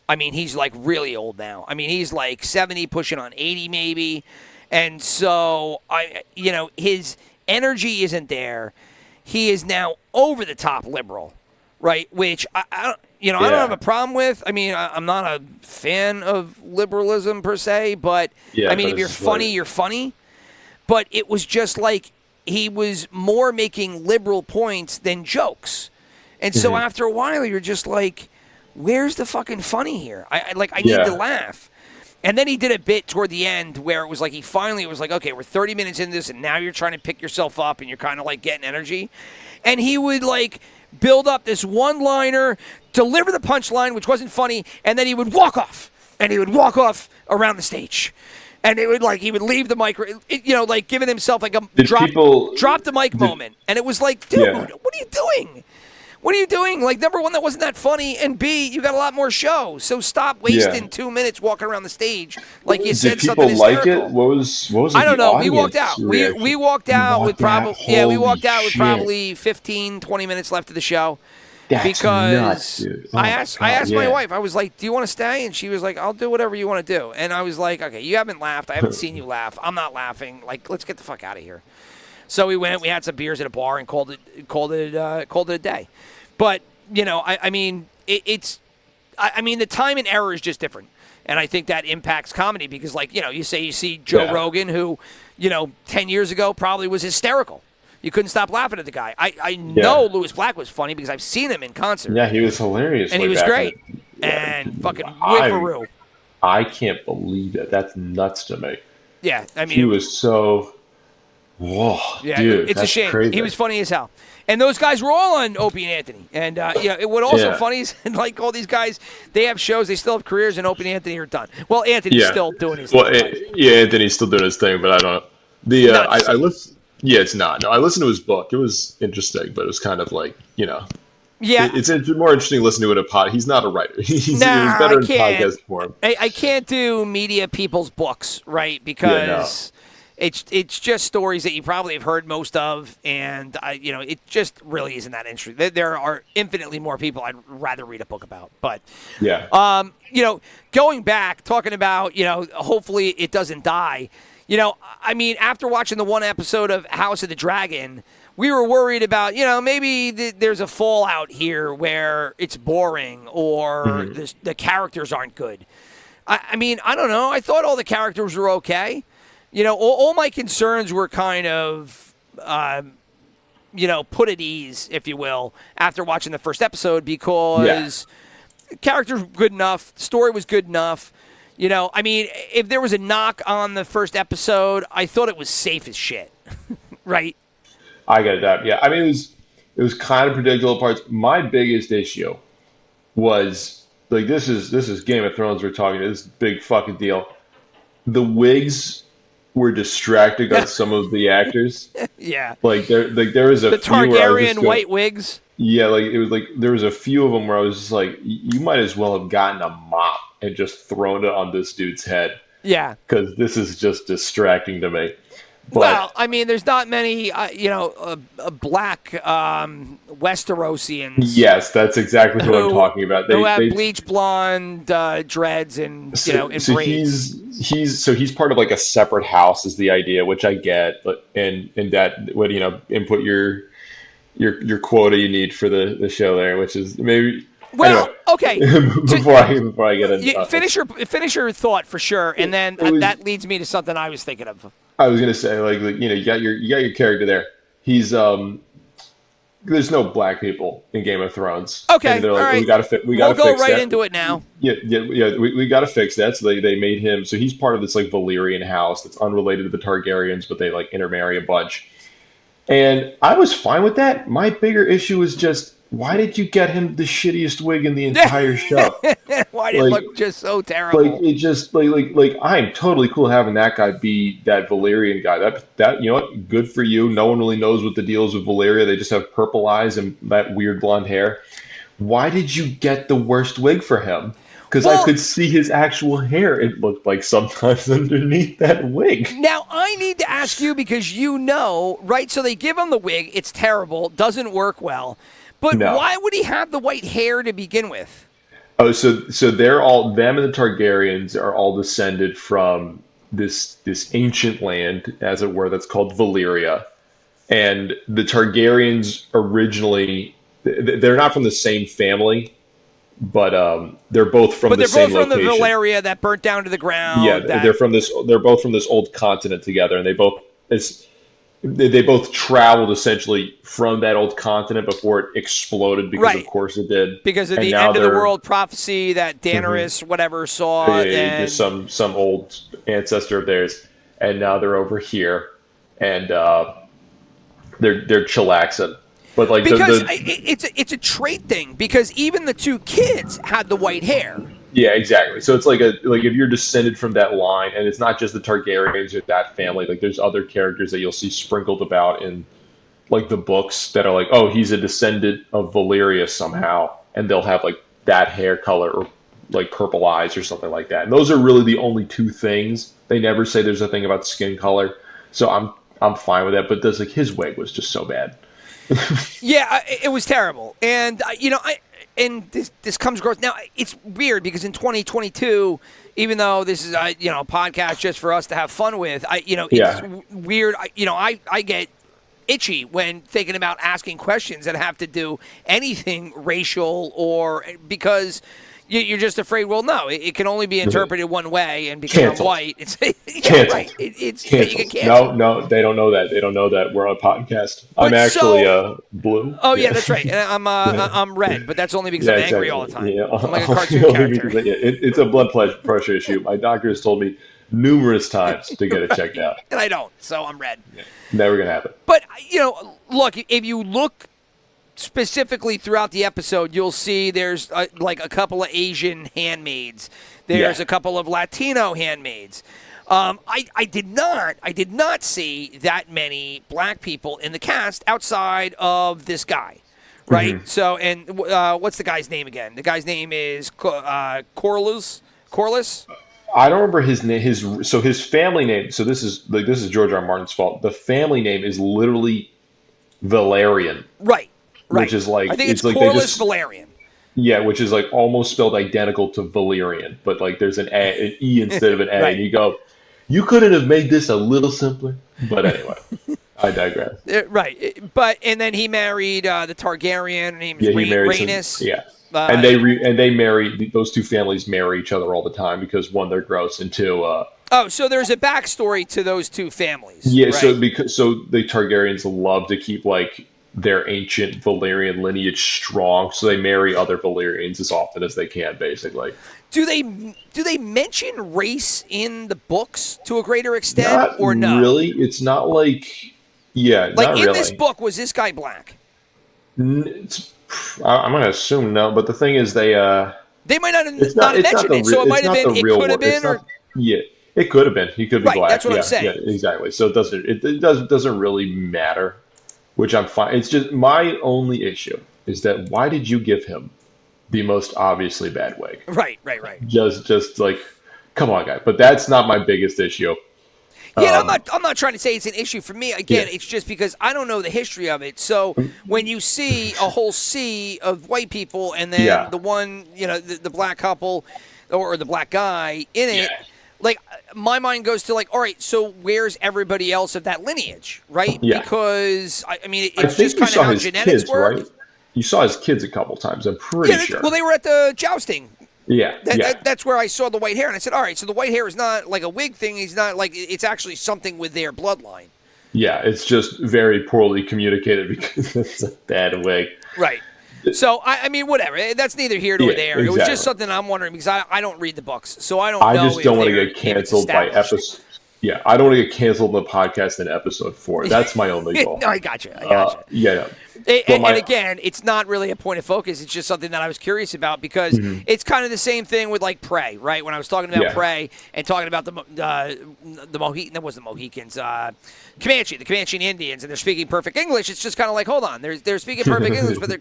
I mean, he's like really old now. I mean, he's like 70, pushing on 80 maybe. And so, his energy isn't there. He is now over the top liberal, right? Which I don't have a problem with. I mean, I'm not a fan of liberalism per se, but I mean, if you're funny, you're funny. But it was just like he was more making liberal points than jokes. And so after a while, you're just like, where's the fucking funny here? I need to laugh. And then he did a bit toward the end where it was like it was like, okay, we're 30 minutes into this, and now you're trying to pick yourself up, and you're kind of like getting energy. And he would like build up this one-liner, deliver the punchline, which wasn't funny, and then he would walk off. And he would walk off around the stage. And it would he would leave the mic, like giving himself like a drop the mic moment. And it was like, dude, what are you doing? What are you doing? Like, number one, that wasn't that funny, and B, you got a lot more show. So stop wasting 2 minutes walking around the stage like you said something hysterical. Did people like it? What was I don't know. We audience walked out. reaction? We walked out with Holy probably 15, 20 minutes left of the show. That's because nuts, dude. Oh I asked my wife, I was like, do you want to stay? And she was like, I'll do whatever you want to do. And I was like, okay, you haven't laughed. I haven't seen you laugh. I'm not laughing. Like, let's get the fuck out of here. So we went. We had some beers at a bar and called it a day. But I mean, the time and error is just different, and I think that impacts comedy because, you see Joe Rogan, who, 10 years ago probably was hysterical. You couldn't stop laughing at the guy. I know Lewis Black was funny because I've seen him in concert. Yeah, he was hilarious. And he was great. And fucking whipperoo. I can't believe it. That's nuts to me. Yeah, I mean, he was so. Whoa, yeah, dude, it's that's a shame. crazy. He was funny as hell. And those guys were all on Opie and Anthony. And, what also funny is, like, all these guys, they have shows, they still have careers, and Opie and Anthony are done. Well, Anthony's still doing his thing. Anthony's still doing his thing, but I don't know. I listen. Yeah, it's not. No, I listened to his book. It was interesting, but it was kind of like, Yeah. It's more interesting listening to it a pod. He's not a writer. He's better in podcast form. I can't do media people's books, right? Because... It's just stories that you probably have heard most of, and it just really isn't that interesting. There are infinitely more people I'd rather read a book about. But going back, talking about hopefully it doesn't die. I mean, after watching the one episode of House of the Dragon, we were worried about maybe there's a fallout here where it's boring or the characters aren't good. I mean, I don't know. I thought all the characters were okay. All my concerns were kind of, put at ease, if you will, after watching the first episode because characters were good enough, story was good enough. I mean, if there was a knock on the first episode, I thought it was safe as shit, right? I get that. Yeah, I mean, it was kind of predictable parts. My biggest issue was like this is Game of Thrones we're talking. This is a big fucking deal. The wigs were distracting on some of the actors. Yeah. There was a The few where I was just Targaryen white wigs. yeah, like it was like there was a few of them where I was just like, you might as well have gotten a mop and just thrown it on this dude's head Yeah. because this is just distracting to me. But Well, I mean, there's not many, black Westerosians. yes, that's exactly what I'm talking about. Who have bleach blonde dreads and and braids. He's part of like a separate house is the idea, which I get, and that would input your quota you need for the show there, which is maybe. Well, anyway, okay. before I get into Finish your thought for sure, and then that leads me to something I was thinking of. I was gonna say you got your character there. He's there's no black people in Game of Thrones. Okay, and they're like, all right. we gotta We'll go fix right that. into it now. Yeah. We got to fix that. So they made him. So he's part of this like Valyrian house that's unrelated to the Targaryens, but they like intermarry a bunch. And I was fine with that. My bigger issue was just why did you get him the shittiest wig in the entire show? Why did it look just so terrible? Like it just like I'm totally cool having that guy be that Valyrian guy. That you know what? Good for you. No one really knows what the deal is with Valyria. They just have purple eyes and that weird blonde hair. Why did you get the worst wig for him? Because I could see his actual hair. It looked like sometimes underneath that wig. Now, I need to ask you because right? So they give him the wig. It's terrible. Doesn't work well. But why would he have the white hair to begin with? Oh, so they're all, them and the Targaryens are all descended from this ancient land, as it were, that's called Valyria. And the Targaryens originally, they're not from the same family, but they're both from the same location. But they're both from the Valyria that burnt down to the ground. Yeah, they're both from this old continent together, and they both traveled essentially from that old continent before it exploded because of course it did. Because of the end of the world prophecy that Daenerys whatever saw. Just some old ancestor of theirs. And now they're over here and they're chillaxing. But like because it's a trait thing because even the two kids had the white hair. Yeah, exactly. So it's like if you're descended from that line, and it's not just the Targaryens or that family. Like there's other characters that you'll see sprinkled about in like the books that are like, oh, he's a descendant of Valyria somehow, and they'll have like that hair color or like purple eyes or something like that. And those are really the only two things. They never say there's a thing about skin color. So I'm fine with that. But like his wig was just so bad. Yeah, it was terrible, and and this comes across now. It's weird because in 2022, even though this is a podcast just for us to have fun with, it's weird. I get itchy when thinking about asking questions that have to do anything racial or because you're just afraid. Well, no, it can only be interpreted one way, and because I'm white, it's right. It's you get canceled. No, they don't know that. They don't know that we're on a podcast. I'm actually blue. Oh yeah, that's right. And I'm red, but that's only because I'm angry all the time. Yeah. I'm like a cartoon character. It's a blood pressure issue. My doctor has told me numerous times to get it checked out, and I don't. So I'm red. Yeah. Never gonna happen. But look, if you look specifically throughout the episode, you'll see there's like a couple of Asian handmaids. There's a couple of Latino handmaids. I did not see that many black people in the cast outside of this guy, right? Mm-hmm. So, and what's the guy's name again? The guy's name is Corlys. I don't remember his name. His family name. So this is George R. R. Martin's fault. The family name is literally Valerian. Right. Which is like I think it's like Corlys Valerian. Yeah, which is like almost spelled identical to Valyrian, but like there's an E instead of an A, and you go, you couldn't have made this a little simpler. But anyway, I digress. Right, and then he married the Targaryen named Rhaenys. And they marry, those two families marry each other all the time because one, they're gross, and two. So there's a backstory to those two families. Yeah, right? so the Targaryens love to keep like their ancient Valyrian lineage strong, so they marry other Valyrians as often as they can, basically. Do they mention race in the books to a greater extent, not or no? Really, it's not like like not in really. This book, was this guy black? I'm gonna assume no, but the thing is, they They might not have It's not not. It's not mentioned the it, so it real. might It's have not been. the It real. could have It's been. Or, not. Yeah, it could have been. He could be Right, black. that's what I'm Yeah, saying. yeah, exactly. So it doesn't. It doesn't really matter. Which I'm fine. It's just my only issue is that why did you give him the most obviously bad wig? right. Just like, come on, guy. But that's not my biggest issue. Yeah, and I'm not trying to say it's an issue for me. Again, Yeah. it's just because I don't know the history of it. So when you see a whole sea of white people and then Yeah. the one, the black couple or the black guy in it, Yeah. like my mind goes to like, all right, so where's everybody else of that lineage, right? Yeah. Because I mean, I it's think just you kind of saw how his genetics kids, work. right? You saw his kids a couple times. I'm pretty Yeah, sure. well, they were at the jousting. Yeah, yeah. That's where I saw the white hair, and I said, all right, so the white hair is not like a wig thing. He's not like it's actually something with their bloodline. Yeah, it's just very poorly communicated because it's a bad wig. Right. So, I mean, whatever. That's neither here nor Yeah, there. It was exactly. just something I'm wondering because I don't read the books, so I don't I know just don't want to they're- get if it's canceled by established. episode. Yeah, I don't want to get canceled in the podcast in episode 4. That's my only goal. No, I got you. I got you. Yeah, no. And again, it's not really a point of focus. It's just something that I was curious about because it's kind of the same thing with like Prey, right? When I was talking about Yeah. Prey and talking about the Mohican, that wasn't Mohicans, the Comanche Indians, and they're speaking perfect English. It's just kind of like, hold on, they're speaking perfect English, but they're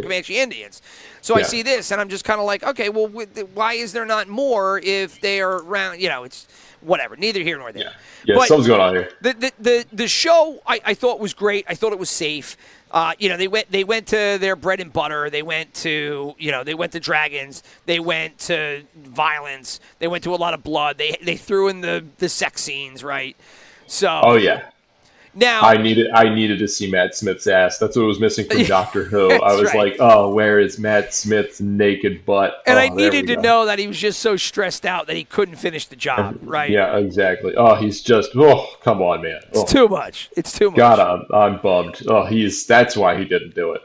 Comanche Indians. So I Yeah. see this, and I'm just kind of like, okay, well, why is there not more if they are around? It's whatever. Neither here nor there. Yeah, But something's going on here. the show I thought was great. I thought it was safe. They went to their bread and butter. They went to they went to dragons. They went to violence. They went to a lot of blood. They threw in the sex scenes, right? So Oh yeah. now I needed to see Matt Smith's ass. That's what was missing from Doctor Who. I That's was right. like, oh, where is Matt Smith's naked butt? and Oh, I there needed we to go. know that he was just so stressed out that he couldn't finish the job, right? Yeah, exactly. Oh, he's just. Oh, come on, man. Oh, It's too much. It's too much. God, I'm bummed. Oh, that's why he didn't do it.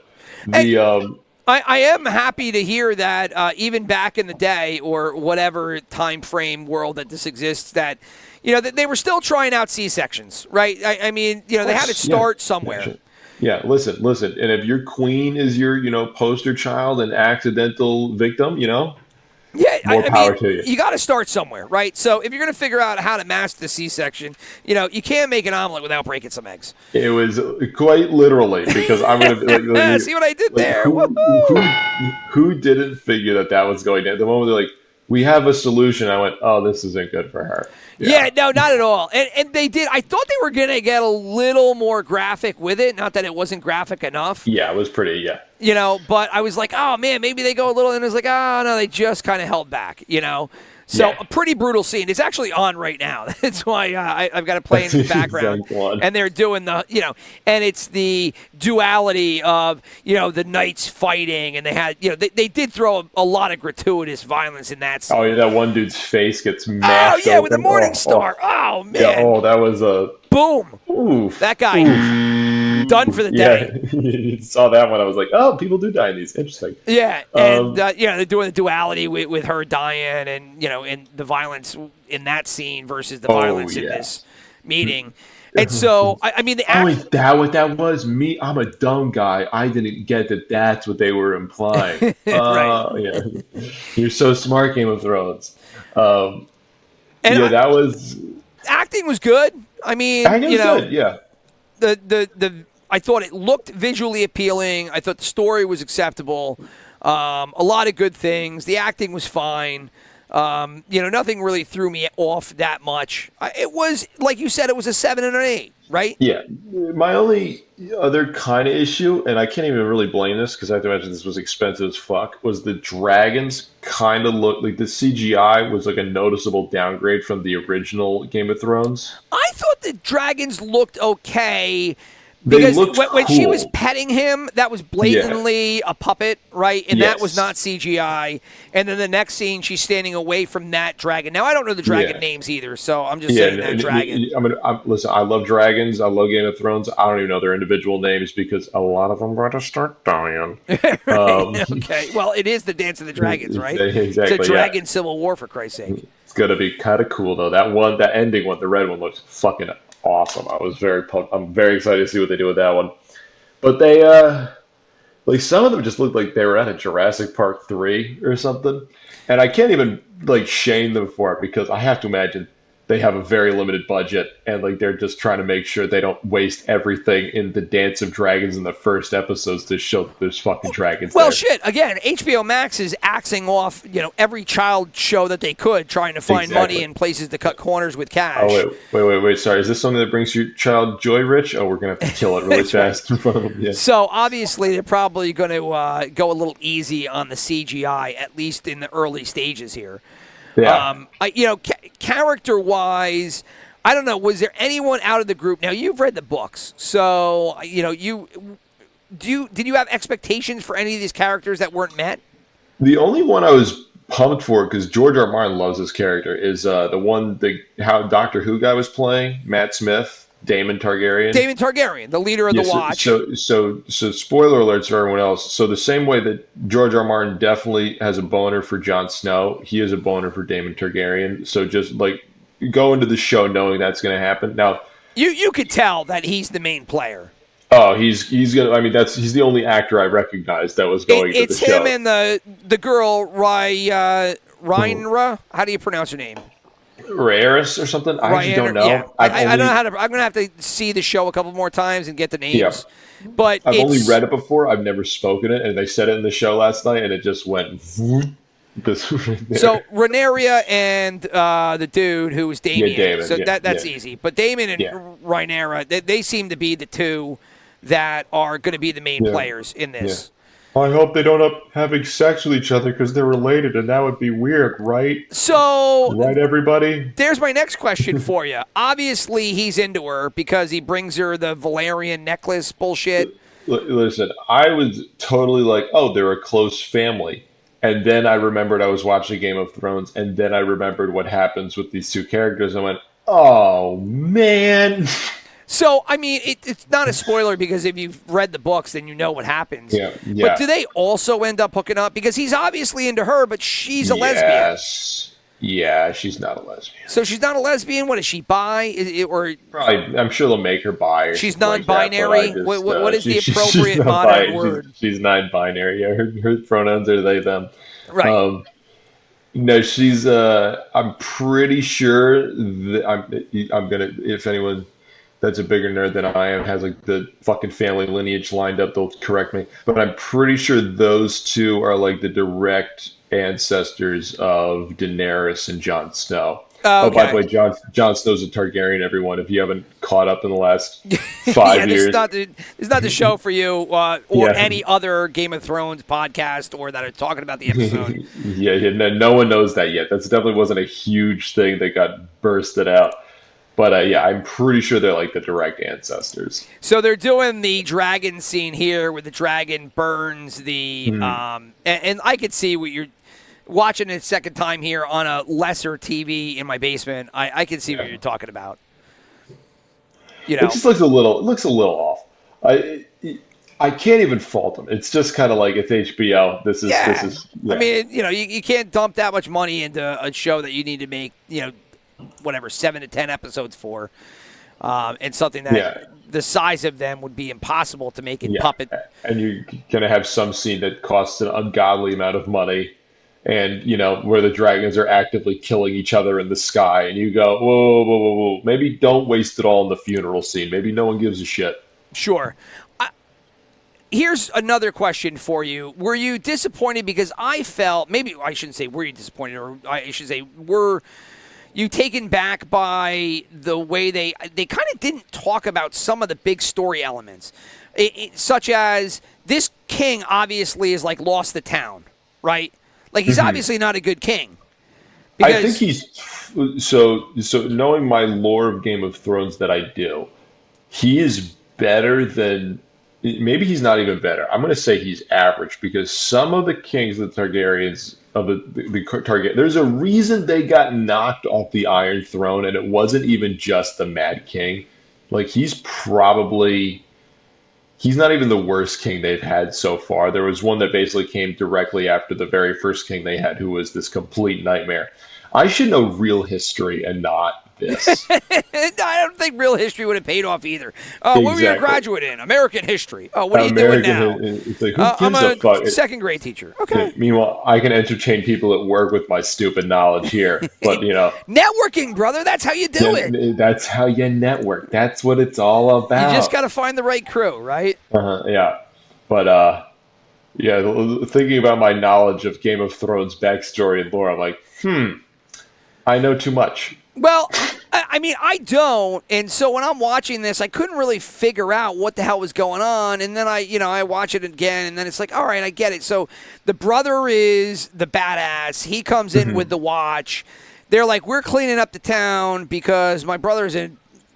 I am happy to hear that even back in the day or whatever time frame world that this exists, that that they were still trying out C-sections, right? I mean, they had to start somewhere. Yeah, listen. And if your queen is your, poster child and accidental victim, Yeah, More I power mean, to you. You got to start somewhere, right? So if you're going to figure out how to master the C-section, you can't make an omelet without breaking some eggs. it was quite literally because I'm gonna like, See what I did there? who didn't figure that was going down? The moment they're like, we have a solution, I went, oh, this isn't good for her. Yeah, no, not at all. And they did. I thought they were going to get a little more graphic with it. Not that it wasn't graphic enough. Yeah, it was pretty. Yeah. But I was like, oh, man, maybe they go a little. And it was like, oh, no, they just kind of held back, So Yeah. a pretty brutal scene. It's actually on right now. That's why I've got it playing in the background. Thank God. And they're doing and it's the duality of, the knights fighting. And they had, they did throw a lot of gratuitous violence in that scene. Oh yeah, that one dude's face gets Oh, mashed yeah, with the open. Morning Oh, Star. Oh, man. Yeah. Oh, that was a. Boom. Oof. That guy done for the day. Yeah, you saw that one. I was like, oh, people do die in these. Interesting. Yeah, and they're doing the duality with her dying, and and the violence in that scene versus the violence in yeah. this meeting. And so, I mean, the Oh, act. is that what that was? Me, I'm a dumb guy. I didn't get that. That's what they were implying. Right. Yeah. You're so smart, Game of Thrones. And That was. acting was good. I mean, I guess good. Yeah. the I thought it looked visually appealing. I thought the story was acceptable. A lot of good things. The acting was fine. Nothing really threw me off that much. It was, like you said, it was a 7 and an 8, right? Yeah. My only other kind of issue, and I can't even really blame this because I have to imagine this was expensive as fuck, was the dragons kind of looked like the CGI was like a noticeable downgrade from the original Game of Thrones. I thought the dragons looked okay. They Because looked when she was cool. petting him, that was blatantly a puppet, right? And that was Yes. not CGI. And then the next scene, she's standing away from that dragon. Now, I don't know the dragon Yeah. names either, so I'm just saying that dragon. Listen, I love dragons. I love Game of Thrones. I don't even know their individual names because a lot of them got to start dying. Okay, well, it is the Dance of the Dragons, right? Exactly, It's a yeah. dragon civil war, for Christ's sake. It's gonna be kind of cool though. That ending one, the red one, looks fucking awesome. I was very pumped. I'm very excited to see what they do with that one. But they Like some of them just looked like they were at a Jurassic Park 3 or something. And I can't even like shame them for it because I have to imagine they have a very limited budget and like they're just trying to make sure they don't waste everything in the Dance of Dragons in the first episodes to show that there's fucking dragons Well, there. shit. Again, HBO Max is axing off, every child show that they could, trying to find Exactly. money and places to cut corners with cash. Oh, wait. Sorry. Is this something that brings your child joy, Rich? Oh, we're going to have to kill it really fast in front of them. Yeah. So obviously they're probably going to go a little easy on the CGI, at least in the early stages here. Yeah. Character-wise, I don't know. Was there anyone out of the group? Now you've read the books, so did you have expectations for any of these characters that weren't met? The only one I was pumped for, because George R. R. Martin loves this character, is how Doctor Who guy was playing, Matt Smith, Daemon Targaryen. Daemon Targaryen, the leader of the Watch. So spoiler alerts for everyone else. So the same way that George R. R. Martin definitely has a boner for Jon Snow, he has a boner for Daemon Targaryen. So just like go into the show knowing that's going to happen. Now you could tell that he's the main player. Oh, he's gonna. I mean, he's the only actor I recognized that was going to the show. It's him and the girl Rhaenyra. How do you pronounce her name? Rhaeris or something. I actually don't know. Yeah. I don't know how to. I'm gonna have to see the show a couple more times and get the names. Yeah. But I've only read it before. I've never spoken it, and they said it in the show last night, and it just went. So Rhaenyra and the dude who was Daemon. Yeah, Daemon, so yeah, that's yeah. easy. But Daemon and Rhaenyra, they seem to be the two that are going to be the main players in this. Yeah. I hope they don't end up having sex with each other because they're related, and that would be weird, right? So, right, everybody? There's my next question for you. Obviously, he's into her because he brings her the Valerian necklace bullshit. Listen, I was totally like, oh, they're a close family. And then I remembered I was watching Game of Thrones, and then I remembered what happens with these two characters. I went, oh, man. So, I mean, it's not a spoiler because if you've read the books, then you know what happens. Yeah. But do they also end up hooking up? Because he's obviously into her, but she's a lesbian. Yes. Yeah, she's not a lesbian. So she's not a lesbian? What is she, bi? Probably, I'm sure they'll make her bi. Or she's non-binary? Like what is the appropriate modern word? She's non-binary. Yeah, her pronouns are they, them. Right. No, she's, I'm pretty sure that I'm going to, if anyone that's a bigger nerd than I am has like the fucking family lineage lined up, they'll correct me. But I'm pretty sure those two are like the direct ancestors of Daenerys and Jon Snow. Oh, by the way, Jon Snow's a Targaryen, everyone, if you haven't caught up in the last 5 years. It's not the show for you or any other Game of Thrones podcast or that are talking about the episode. No one knows that yet. That definitely wasn't a huge thing that got bursted out. But I'm pretty sure they're like the direct ancestors. So they're doing the dragon scene here where the dragon burns the... and I could see what you're... Watching it a second time here on a lesser TV in my basement, I can see what you're talking about. It just looks a little off. I can't even fault them. It's just kind of like it's HBO. This is. Yeah. I mean, you can't dump that much money into a show that you need to make, 7 to 10 episodes for, and something that the size of them would be impossible to make in puppet. And you're gonna have some scene that costs an ungodly amount of money. And, where the dragons are actively killing each other in the sky. And you go, whoa. Maybe don't waste it all in the funeral scene. Maybe no one gives a shit. Sure. Here's another question for you. Were you disappointed? Because I felt, maybe I shouldn't say were you disappointed, or I should say were you taken back by the way they kind of didn't talk about some of the big story elements, such as this king obviously is like lost the town, right? Like, he's obviously not a good king. I think he's so knowing my lore of Game of Thrones that I do, he is better than, maybe he's not even better. I'm going to say he's average because some of the kings of the Targaryens, of the Targaryen, there's a reason they got knocked off the Iron Throne, and it wasn't even just the Mad King. Like, he's not even the worst king they've had so far. There was one that basically came directly after the very first king they had, who was this complete nightmare. I should know real history and not abyss. I don't think real history would have paid off either. What were you a Exactly. graduate in? American history. Oh, what are you doing now? It's like, who I'm gives a fuck? a second grade teacher. Okay. Meanwhile, I can entertain people at work with my stupid knowledge here, but Networking, brother. That's how you do it. that's how you network. That's what it's all about. You just got to find the right crew, right? Yeah, but thinking about my knowledge of Game of Thrones backstory and lore, I'm like, I know too much. Well, I mean, I don't, and so when I'm watching this, I couldn't really figure out what the hell was going on, and then I watch it again, and then it's like, all right, I get it. So the brother is the badass. He comes in with the watch. They're like, we're cleaning up the town because my brother's a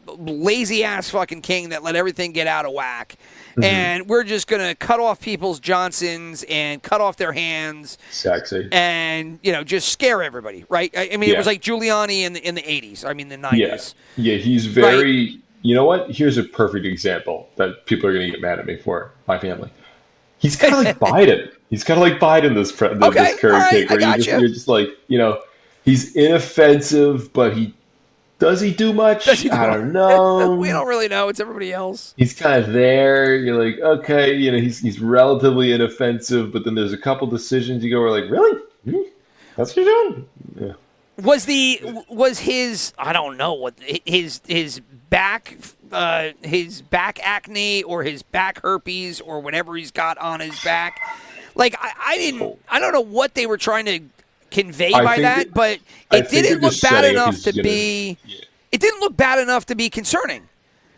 lazy-ass fucking king that let everything get out of whack. And we're just going to cut off people's Johnsons and cut off their hands. Sexy. And, just scare everybody, right? I mean, it was like Giuliani in the 80s. I mean, the 90s. Yeah, he's very... Right. You know what? Here's a perfect example that people are going to get mad at me for, my family. He's kind of like Biden. He's kind of like Biden, this current king. Where you're just like, he's inoffensive, but does he do much? I don't know. We don't really know. It's everybody else. He's kind of there. You're like, okay, he's relatively inoffensive, but then there's a couple decisions you go, we're like, really? That's what you're doing? Yeah. Was his I don't know what his back acne or his back herpes or whatever he's got on his back? Like I don't know what they were trying to convey by that, but it didn't look bad enough to be. It didn't look bad enough to be concerning.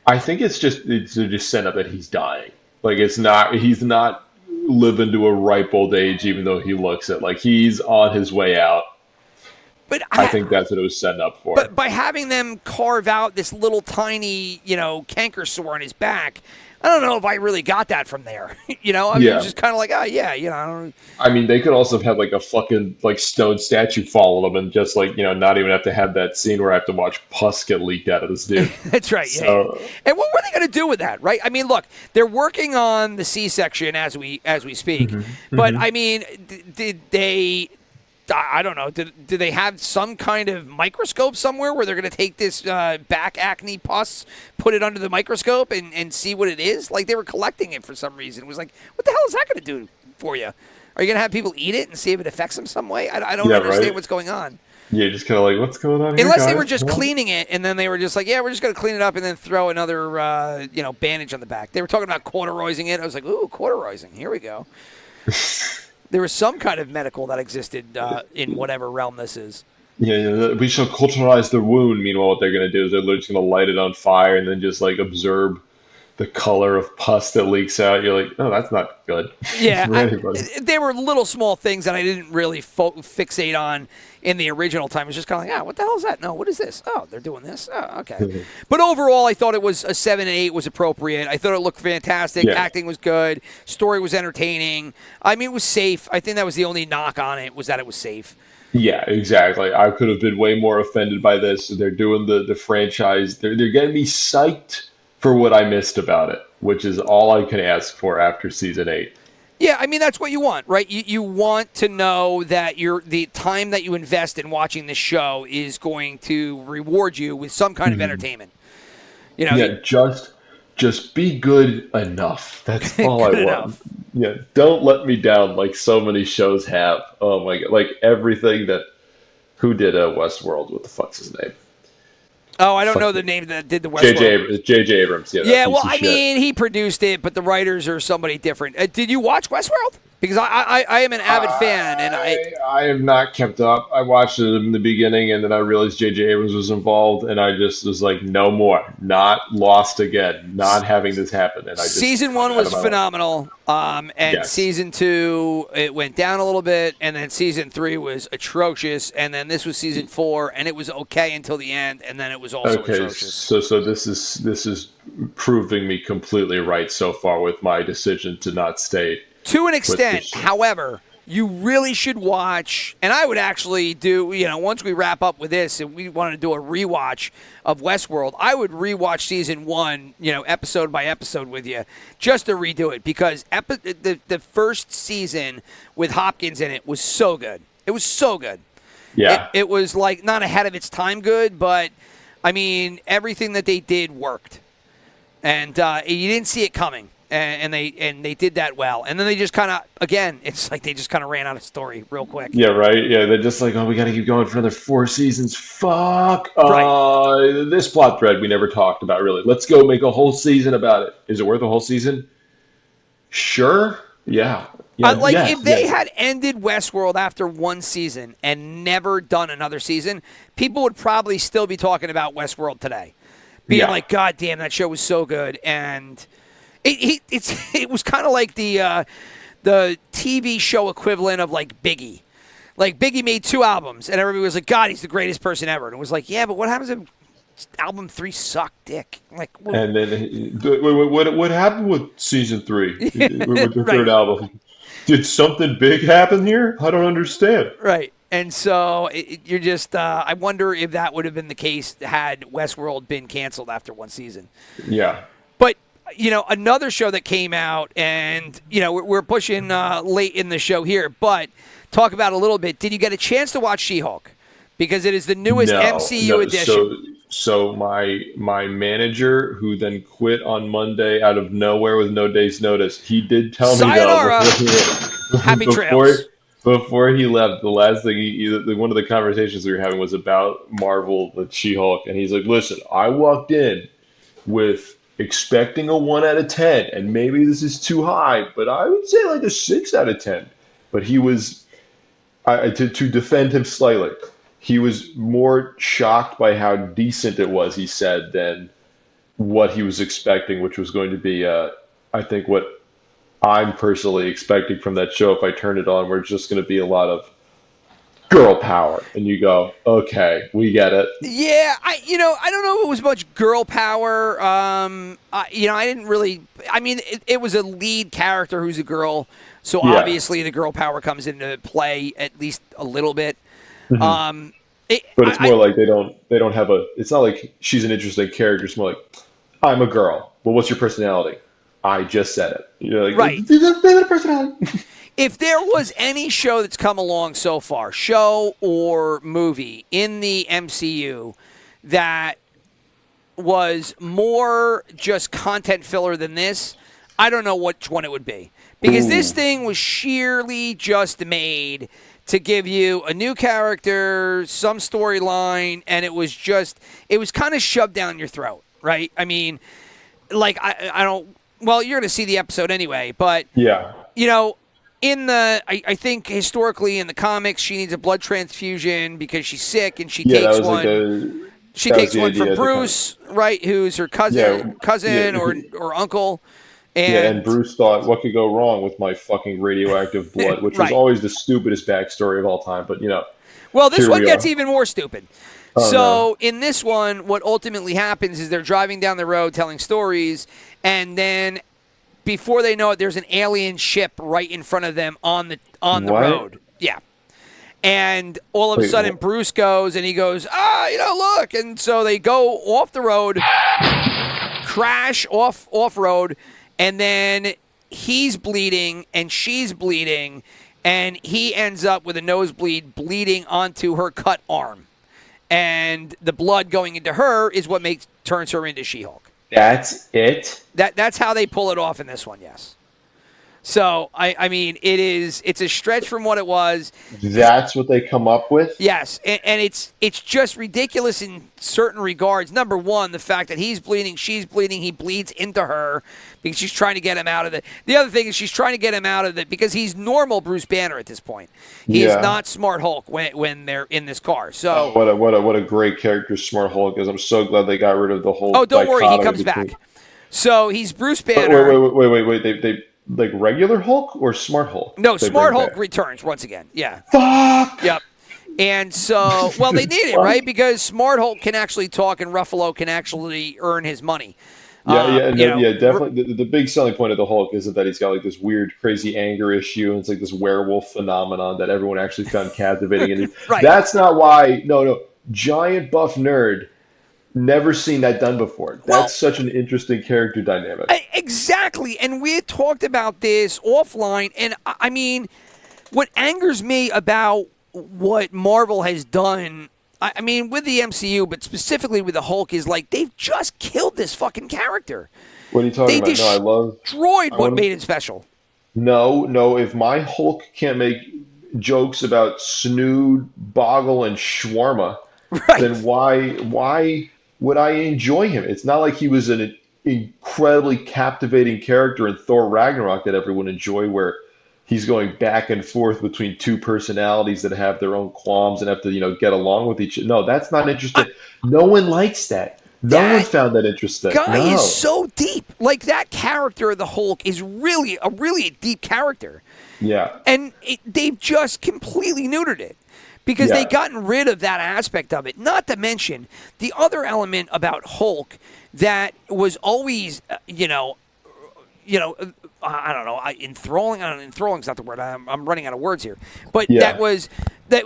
I think it's just set up that he's dying. Like he's not living to a ripe old age, even though he looks it. Like he's on his way out. But I think that's what it was setting up for. But by having them carve out this little tiny, canker sore on his back, I don't know if I really got that from there. I mean, it's just kind of like, I don't. I mean, they could also have a fucking stone statue follow them and just not even have to have that scene where I have to watch pus get leaked out of this dude. That's right. So, yeah. And what were they going to do with that, right? I mean, look, they're working on the C-section as we speak, but I mean, did they? I don't know. Do they have some kind of microscope somewhere where they're going to take this back acne pus, put it under the microscope, and see what it is? Like they were collecting it for some reason. It was like, what the hell is that going to do for you? Are you going to have people eat it and see if it affects them some way? I don't understand what's going on. Yeah, just kind of like, what's going on here, Unless guys? they were just cleaning it, and then they were just like, yeah, we're just going to clean it up and then throw another bandage on the back. They were talking about cauterizing it. I was like, ooh, cauterizing. Here we go. There was some kind of medical that existed in whatever realm this is. Yeah, we shall cauterize the wound. Meanwhile, what they're going to do is they're literally just going to light it on fire and then just absorb the color of pus that leaks out. You're like, oh, that's not good. Yeah, they were little small things that I didn't really fixate on in the original time. It was just kind of like, what the hell is that? No, what is this? Oh, they're doing this? Oh, okay. But overall, I thought it was a 7 and 8 was appropriate. I thought it looked fantastic. Yeah. Acting was good. Story was entertaining. I mean, it was safe. I think that was the only knock on it, was that it was safe. Yeah, exactly. I could have been way more offended by this. They're doing the franchise. They're getting me psyched for what I missed about it, which is all I can ask for after season 8. Yeah, I mean, that's what you want, right? You want to know that the time that you invest in watching this show is going to reward you with some kind of entertainment. Yeah, just be good enough. That's all I want. Enough. Yeah, don't let me down like so many shows have. Oh my god, like everything that. Who did Westworld? What the fuck's his name? Oh, I don't know the name that did the Westworld. J.J. Abrams. Yeah, well, I mean, he produced it, but the writers are somebody different. Did you watch Westworld? Because I am an avid fan, and I have not kept up. I watched it in the beginning, and then I realized J.J. Abrams was involved, and I just was like, no more. Not Lost again. Not having this happen. And Season 1 was phenomenal, and Season 2, it went down a little bit, and then Season 3 was atrocious, and then this was Season 4, and it was okay until the end, and then it was also atrocious. So this is proving me completely right so far with my decision to not stay. To an extent, however, you really should watch, and I would actually do, once we wrap up with this and we wanted to do a rewatch of Westworld, I would rewatch Season 1, episode by episode with you, just to redo it, because the first season with Hopkins in it was so good. It was so good. Yeah. It was like not ahead of its time good, but I mean, everything that they did worked, and you didn't see it coming. And they did that well. And then they just kind of, again, it's like they just kind of ran out of story real quick. Yeah, right. Yeah, they're just like, oh, we got to keep going for another 4 seasons. Fuck. Right. This plot thread we never talked about, really. Let's go make a whole season about it. Is it worth a whole season? Sure. Yeah. If they had ended Westworld after 1 season and never done another season, people would probably still be talking about Westworld today. Being like, God damn, that show was so good. And it was kind of like the TV show equivalent of like Biggie. Like Biggie made 2 albums, and everybody was like, "God, he's the greatest person ever." And it was like, "Yeah, but what happens if album 3 sucked dick?" Like, and then what happened with season 3 with the third album? Did something big happen here? I don't understand. Right. And so you're just, I wonder if that would have been the case had Westworld been canceled after 1 season. Yeah. But another show that came out, and, we're pushing late in the show here, but talk about it a little bit. Did you get a chance to watch She-Hulk? Because it is the newest MCU edition. So my manager, who then quit on Monday out of nowhere with no day's notice, he did tell me that Happy trails. Before he left, the last thing one of the conversations we were having was about Marvel with She-Hulk, and he's like, "Listen, I walked in with expecting a 1 out of 10, and maybe this is too high, but I would say like a 6 out of 10." But he was, to defend him slightly, he was more shocked by how decent it was, he said, than what he was expecting, which was going to be, I think, what I'm personally expecting from that show. If I turn it on, we're just going to be a lot of girl power, and you go, okay, we get it. Yeah, I don't know if it was much girl power. I didn't really. I mean, it was a lead character who's a girl, so obviously the girl power comes into play at least a little bit. Mm-hmm. But it's more like they don't have a. It's not like she's an interesting character. It's more like, I'm a girl. Well, what's your personality? I just said it. Right. They have a personality. If there was any show that's come along so far, show or movie in the MCU that was more just content filler than this, I don't know which one it would be. Because this thing was sheerly just made to give you a new character, some storyline, and it was kind of shoved down your throat, right? I mean, like, I don't, well, you're going to see the episode anyway, but, yeah, I think historically in the comics, she needs a blood transfusion because she's sick, and she takes one. She takes one from Bruce, right, who's her cousin or uncle. And Bruce thought, what could go wrong with my fucking radioactive blood, which was always the stupidest backstory of all time. But, Well, this one gets even more stupid. In this one, what ultimately happens is they're driving down the road telling stories, and then before they know it, there's an alien ship right in front of them on the road. Yeah. And all of a sudden, Bruce goes, and he goes, look. And so they go off the road, crash off-road, and then he's bleeding and she's bleeding, and he ends up with a nosebleed bleeding onto her cut arm. And the blood going into her is what turns her into She-Hulk. That's it? That's how they pull it off in this one, yes. So, I mean, it's a stretch from what it was. That's what they come up with? Yes, and it's just ridiculous in certain regards. Number one, the fact that he's bleeding, she's bleeding, he bleeds into her because she's trying to get him out of it. The other thing is she's trying to get him out of it because he's normal Bruce Banner at this point. He's not Smart Hulk when they're in this car. So what a great character Smart Hulk is. I'm so glad they got rid of the whole. Oh, don't worry, he comes back. So he's Bruce Banner. Wait. They like regular Hulk or Smart Hulk? No, Smart Hulk returns once again. Yeah. Fuck. Yep. And so, well, they need it, right? Because Smart Hulk can actually talk and Ruffalo can actually earn his money. Definitely. The big selling point of the Hulk isn't that he's got like this weird, crazy anger issue, and it's like this werewolf phenomenon that everyone actually found captivating. And right. That's not why. No, giant buff nerd. Never seen that done before. That's such an interesting character dynamic. Exactly. And we had talked about this offline. And I mean, what angers me about what Marvel has done, I mean, with the MCU, but specifically with the Hulk, is like they've just killed this fucking character. What are you talking about? No, I love. Destroyed I what wanna- made it special. No. If my Hulk can't make jokes about Snood, Boggle, and Shawarma, Right. then why would I enjoy him? It's not like he was an incredibly captivating character in Thor Ragnarok that everyone enjoyed, where he's going back and forth between two personalities that have their own qualms and have to, get along with each other. No, that's not interesting. No one likes that. No That one found that interesting. Guy No. is so deep. Like that character of the Hulk is really a deep character. Yeah. And they've just completely neutered it because Yeah. they've gotten rid of that aspect of it. Not to mention the other element about Hulk that was always, I don't know, enthralling. Enthralling's not the word. I'm running out of words here. But Yeah. that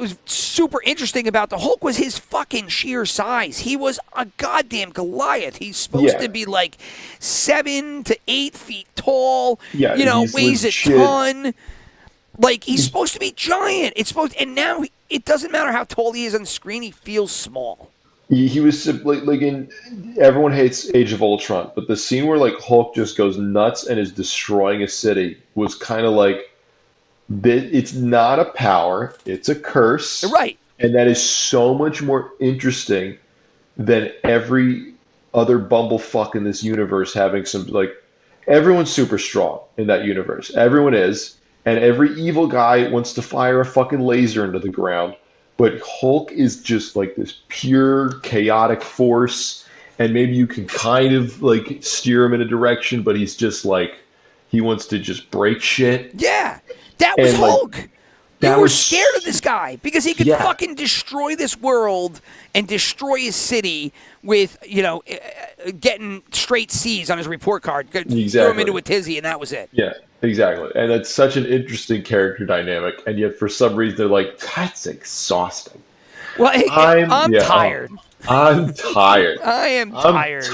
was super interesting about the Hulk was his fucking sheer size. He was a goddamn Goliath. He's supposed Yeah. to be like 7 to 8 feet tall. Yeah, he's weighs legit. a ton. Like he's supposed to be giant. And now it doesn't matter how tall he is on screen. He feels small. He was like in everyone hates Age of Ultron, but the scene where like Hulk just goes nuts and is destroying a city was kind of like it's not a power, it's a curse, Right. and that is so much more interesting than every other bumblefuck in this universe having some like everyone's super strong in that universe. Everyone is, and every evil guy wants to fire a fucking laser into the ground. But Hulk is just like this pure chaotic force, and maybe you can kind of like steer him in a direction, but he's just like he wants to just break shit. Yeah, that was And, like, Hulk. You that were was- scared of this guy because he could Yeah. fucking destroy this world and destroy his city with, getting straight C's on his report card. Threw him Exactly. into a tizzy, and that was it. Yeah, exactly. And it's such an interesting character dynamic, and yet for some reason they're like, that's exhausting. Well, I'm yeah, tired. I'm tired. I am I'm tired.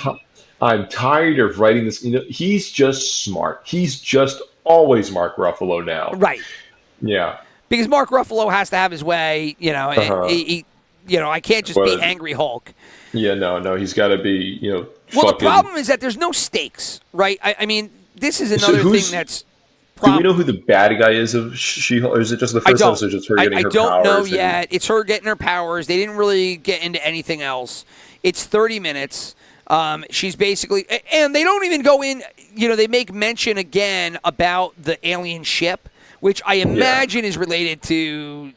I'm tired of writing this. He's just smart. He's just always Mark Ruffalo now. Right. Yeah. Because Mark Ruffalo has to have his way, Uh-huh. I can't just be But- angry Hulk. Yeah, no, he's got to be, Well, fucking. the problem is that there's no stakes, right? I mean, this is So another who's- thing that's Do we know who the bad guy is of She-Hulk, or is it just the I first don't. episode? Just her getting I her don't powers? know and- yet. It's her getting her powers. They didn't really get into anything else. It's 30 minutes. She's basically, and they don't even go in. They make mention again about the alien ship, which I imagine is related to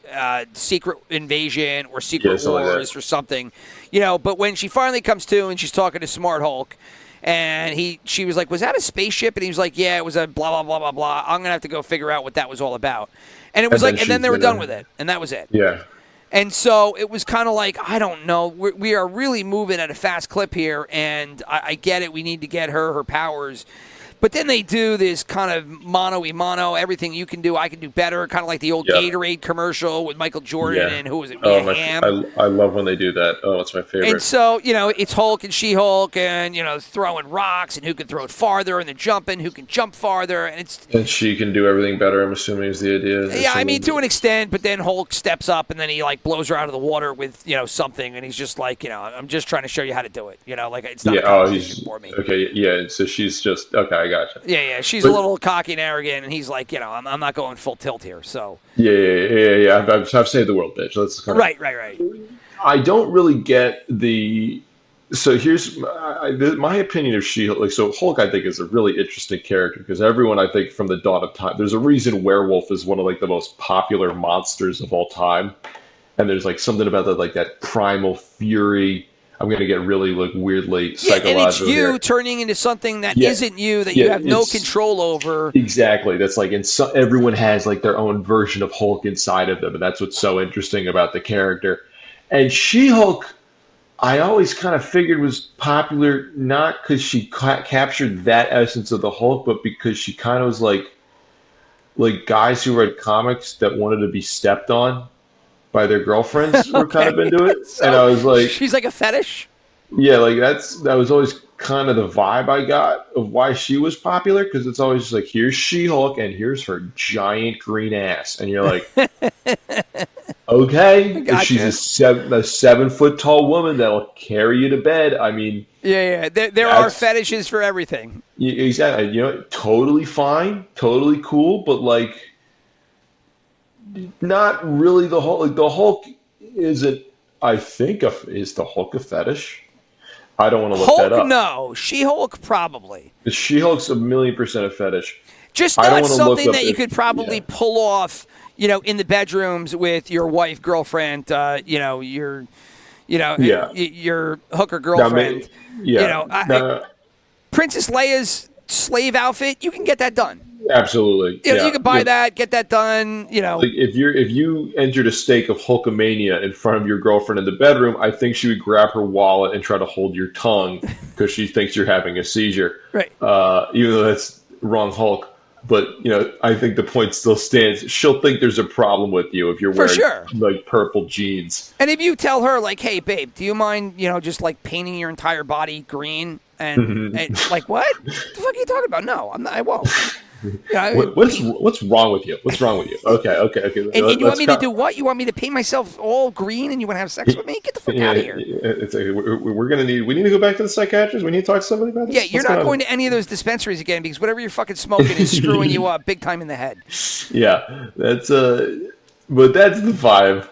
Secret Invasion or Secret something like that. Wars or something. But when she finally comes to and she's talking to Smart Hulk. And she was like, was that a spaceship? And he was like, yeah, it was a blah, blah, blah, blah, blah. I'm going to have to go figure out what that was all about. And it was And then and then she's they were gonna- done with it. And that was it. Yeah. And so it was kind of like, I don't know. We are really moving at a fast clip here. And I get it. We need to get her powers. But then they do this kind of mano-y-mano, everything you can do, I can do better, kind of like the old Yeah. Gatorade commercial with Michael Jordan Yeah. and who was it, Oh, Mia Hamm. I love when they do that. Oh, it's my favorite. And so, it's Hulk and She-Hulk and, throwing rocks and who can throw it farther and then jumping, who can jump farther. And it's, And she can do everything better, I'm assuming, is the idea. yeah, I mean, to an extent, but then Hulk steps up and then he, blows her out of the water with, something. And he's just like, I'm just trying to show you how to do it. It's not a competition for me. Okay, yeah, so she's just, okay, I gotcha. Yeah, she's But- a little cocky and arrogant, and he's like, I'm not going full tilt here, so. Yeah. I've saved the world, bitch. Let's kind of, Right. I don't really get the. So here's my opinion of She-Hulk. So Hulk, I think, is a really interesting character because everyone, I think, from the dawn of time, there's a reason werewolf is one of the most popular monsters of all time, and there's something about that primal fury. I'm gonna get really weirdly Yeah, psychological and it's you here. turning into something that Yeah. not you, that Yeah, you have no it's- control over. Exactly. That's everyone has their own version of Hulk inside of them, and that's what's so interesting about the character. And She-Hulk, I always kind of figured was popular not because she captured that essence of the Hulk, but because she kind of was like guys who read comics that wanted to be stepped on by their girlfriends were kind of into it. So And I was like, she's like a fetish. yeah, that was always kind of the vibe I got of why she was popular, because it's always just here's She-Hulk and here's her giant green ass, and you're like, Okay, if Gotcha. she's a 7 foot tall woman that'll carry you to bed. I mean, Yeah. There are that's fetishes for everything. exactly. Totally fine, totally cool, but like, not really the Hulk. Like the Hulk isn't. I think is the Hulk a fetish? I don't want to look that Hulk, up. no. She-Hulk, probably. The She-Hulk's a million% a fetish. Just I don't not want to look something up that you if- could probably yeah. pull off, in the bedrooms with your wife, girlfriend, your Yeah. your hooker Now, girlfriend. yeah. No, Princess Leia's slave outfit, you can get that done. absolutely. Yeah. You can buy Yeah. that, get that done. Like if you entered a stake of Hulkamania in front of your girlfriend in the bedroom, I think she would grab her wallet and try to hold your tongue because she thinks you're having a seizure. Right. Even though that's wrong Hulk. But I think the point still stands. She'll think there's a problem with you if you're For wearing sure. like purple jeans. And if you tell her, like, hey, babe, do you mind, just like painting your entire body green? And like, what? What the fuck are you talking about? No, I'm not, I won't. What's wrong with you? What's wrong with you? Okay. And you want Let's me to do what? You want me to paint myself all green and you want to have sex with me? Get the fuck out of here. It's like, we need to go back to the psychiatrist. We need to talk to somebody about this. Yeah, you're What's not on? going to any of those dispensaries again because whatever you're fucking smoking is screwing you up big time in the head. Yeah, but that's the vibe.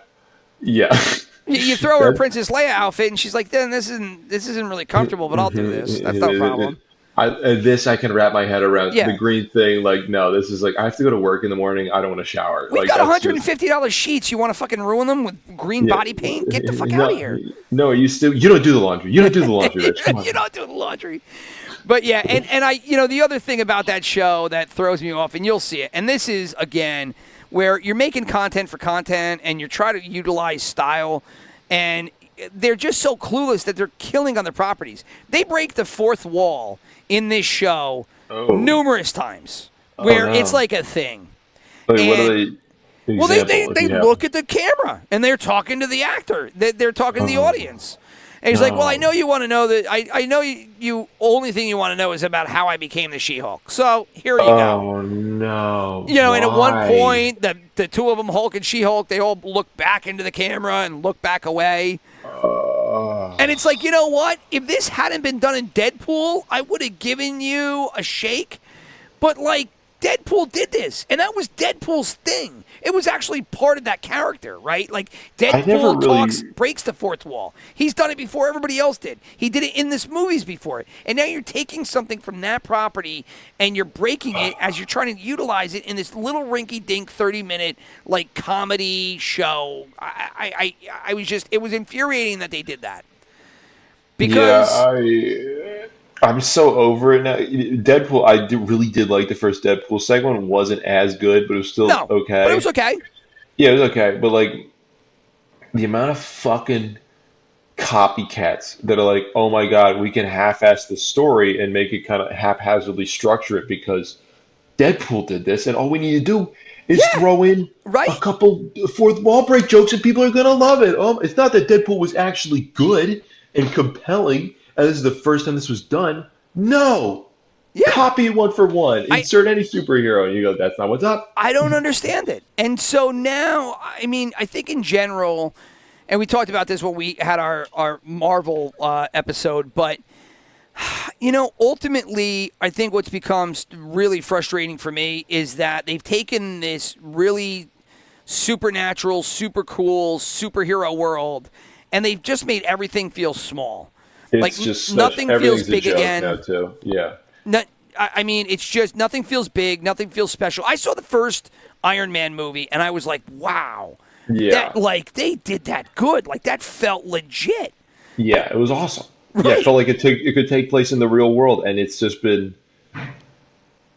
Yeah. You throw her a Princess Leia outfit and she's like, then this isn't really comfortable, but I'll do this. That's no problem. I can wrap my head around. Yeah. The green thing. Like, no, this is like I have to go to work in the morning. I don't want to shower. We've like, got that's just- $150 sheets. You want to fucking ruin them with green Yeah. body paint? Get the fuck No, out of here. No, you don't do the laundry. You don't do the laundry. Rich. Come on. You don't do the laundry. But yeah, and I, the other thing about that show that throws me off, and you'll see it, and this is, again, where you're making content for content and you're trying to utilize style, and they're just so clueless that they're killing on their properties. They break the fourth wall in this show numerous times, where no. it's like a thing. Like, what And- are they? Well, example, they if you have- look at the camera and they're talking to the actor. They're talking to the audience. And he's like, well, I know you want to know that. I know you only thing you want to know is about how I became the She-Hulk. So here you go. Oh no! And at one Why? point, the two of them, Hulk and She-Hulk, they all look back into the camera and look back away. And it's like, you know what? If this hadn't been done in Deadpool, I would have given you a shake. But, like, Deadpool did this, and that was Deadpool's thing. It was actually part of that character, right? Like, never Deadpool really- breaks the fourth wall. He's done it before everybody else did. He did it in this movies before it. And now you're taking something from that property and you're breaking it as you're trying to utilize it in this little rinky-dink 30-minute, like, comedy show. I was just, it was infuriating that they did that. Because... I'm so over it now. Deadpool, I really did like the first Deadpool. Second one wasn't as good, but it was still no, okay. but it was okay. Yeah, it was okay. But like the amount of fucking copycats that are like, oh my god, we can half-ass the story and make it kind of haphazardly structure it because Deadpool did this, and all we need to do is throw in right. a couple fourth wall break jokes, and people are gonna love it. It's not that Deadpool was actually good and compelling. And this is the first time this was done. No. Yeah. Copy one for one. Insert any superhero. And you go, that's not what's up. I don't understand it. And so now, I mean, I think in general, and we talked about this when we had our Marvel episode, but, ultimately, I think what's become really frustrating for me is that they've taken this really supernatural, super cool superhero world, and they've just made everything feel small. It's like just nothing feels everything's a big joke again. now too. Yeah. I mean, it's just nothing feels big, nothing feels special. I saw the first Iron Man movie, and I was like, wow. Yeah. They did that good. Like, that felt legit. Yeah, it was awesome. Right. Yeah, it felt like it could take place in the real world, and it's just been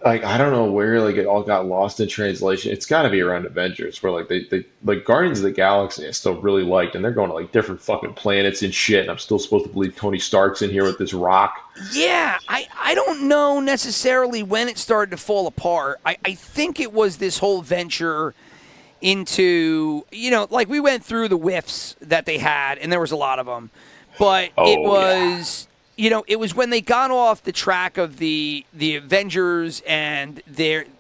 like I don't know where like it all got lost in translation. It's got to be around Avengers, where like they like Guardians of the Galaxy I still really liked, and they're going to like different fucking planets and shit. And I'm still supposed to believe Tony Stark's in here with this rock. Yeah, I don't know necessarily when it started to fall apart. I think it was this whole venture into, like we went through the whiffs that they had, and there was a lot of them. But it was, it was when they got off the track of the Avengers and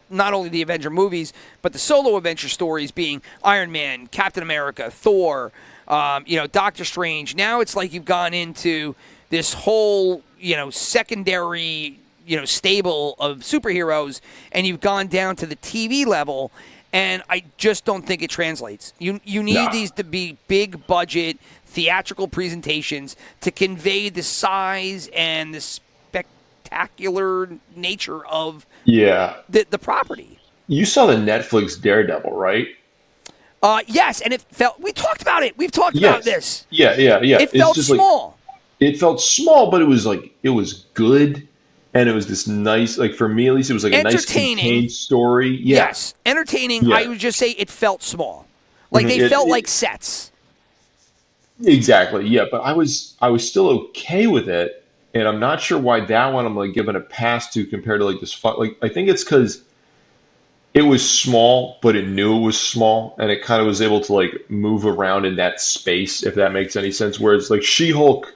not only the Avenger movies, but the solo Avenger stories being Iron Man, Captain America, Thor, Doctor Strange. Now it's like you've gone into this whole, secondary, stable of superheroes, and you've gone down to the TV level, and I just don't think it translates. You need these to be big budget theatrical presentations to convey the size and the spectacular nature of the property. You saw the Netflix Daredevil, right? Yes, and we talked about it. We've talked about this. Yeah. It felt small. It felt small, but it was good. And it was this nice, for me at least, it was like a nice contained story. Yeah. Yes, entertaining. Yeah. I would just say it felt small. They felt like sets. Exactly. Yeah, but I was still okay with it, and I'm not sure why that one I'm giving a pass to compared to this fun. I think it's because it was small, but it knew it was small, and it kind of was able to move around in that space, if that makes any sense. Whereas She-Hulk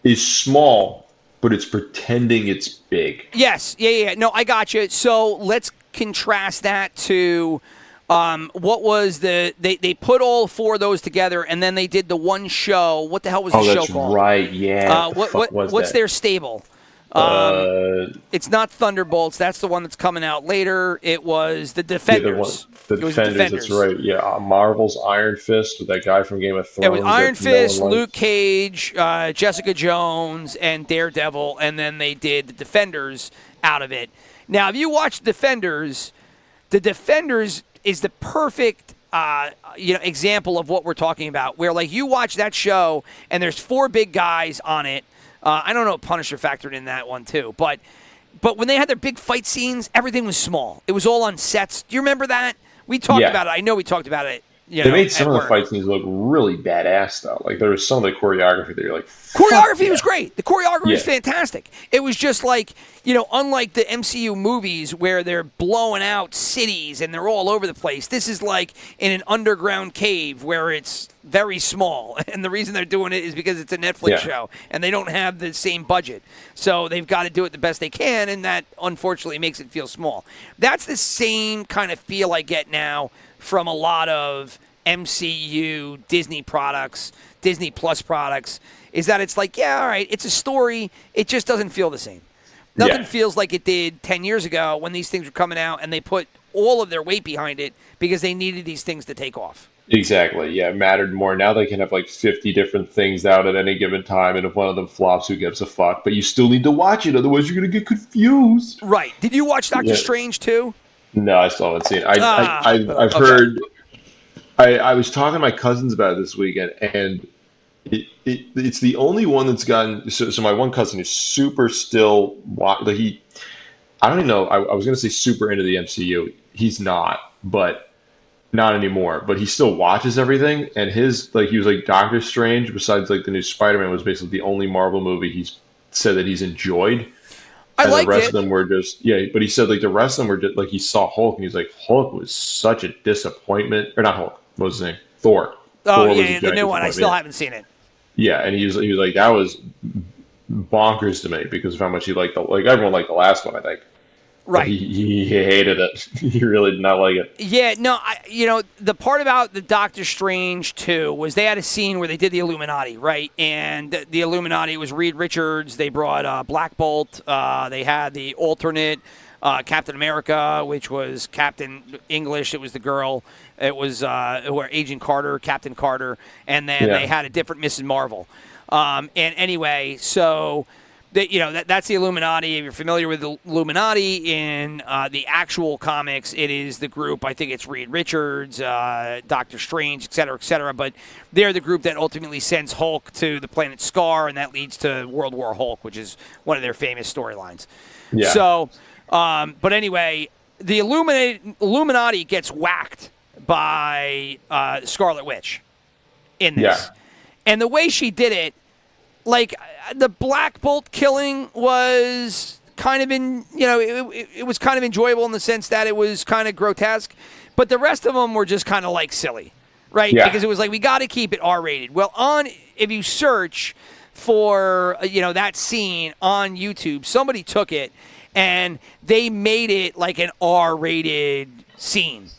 is small, but it's pretending it's big. Yes. Yeah. No, I got you. So let's contrast that to what was they put all four of those together, and then they did the one show. What the hell was the show called? Oh, that's right. Yeah. What's their stable? It's not Thunderbolts. That's the one that's coming out later. It was the Defenders. The Defenders. That's right. Yeah. Marvel's Iron Fist with that guy from Game of Thrones. It was Iron Fist, Luke Cage, Jessica Jones, and Daredevil, and then they did the Defenders out of it. Now, if you watch Defenders, the Defenders is the perfect example of what we're talking about, where you watch that show and there's four big guys on it. I don't know if Punisher factored in that one too, but when they had their big fight scenes, everything was small. It was all on sets. Do you remember that? We talked about it. I know we talked about it. They made some of the fight scenes look really badass, though. There was some of the choreography that you're like, choreography was great. The choreography was fantastic. It was just unlike the MCU movies where they're blowing out cities and they're all over the place. This is in an underground cave where it's very small. And the reason they're doing it is because it's a Netflix show and they don't have the same budget. So they've got to do it the best they can, and that unfortunately makes it feel small. That's the same kind of feel I get now from a lot of MCU, Disney products, Disney Plus products, is that it's all right, it's a story. It just doesn't feel the same. Nothing feels like it did 10 years ago when these things were coming out and they put all of their weight behind it because they needed these things to take off. Exactly. Yeah, it mattered more. Now they can have 50 different things out at any given time, and if one of them flops, who gives a fuck? But you still need to watch it, otherwise you're going to get confused. Right. Did you watch Doctor Strange too? No, I still haven't seen it. I've heard. I was talking to my cousins about it this weekend, and it's the only one that's gotten. So my one cousin is super still. I don't even know. I was going to say super into the MCU. He's not, but not anymore. But he still watches everything, and his he was Doctor Strange. Besides the new Spider-Man, was basically the only Marvel movie he's said that he's enjoyed. And the rest of them were just but he said the rest of them were just he saw Hulk and he's Hulk was such a disappointment, or not Hulk, what was his name? Thor. Oh yeah, the new one. I still haven't seen it. Yeah, and he was that was bonkers to me because of how much he liked everyone liked the last one, I think. Right. He hated it. He really did not like it. Yeah, no, the part about the Doctor Strange 2 was they had a scene where they did the Illuminati, right? And the Illuminati was Reed Richards. They brought Black Bolt. They had the alternate Captain America, which was Captain English. It was the girl. It was Agent Carter, Captain Carter. And then they had a different Mrs. Marvel. And anyway, so... that's the Illuminati. If you're familiar with the Illuminati in the actual comics, it is the group. I think it's Reed Richards, Doctor Strange, et cetera, et cetera. But they're the group that ultimately sends Hulk to the planet Scar, and that leads to World War Hulk, which is one of their famous storylines. Yeah. So, but anyway, the Illuminati gets whacked by Scarlet Witch in this. Yeah. And the way she did it, the Black Bolt killing was kind of it was kind of enjoyable in the sense that it was kind of grotesque, but the rest of them were just kind of silly, right? Yeah. Because it was we got to keep it R-rated. Well, if you search for that scene on YouTube, somebody took it and they made it like an R-rated scene,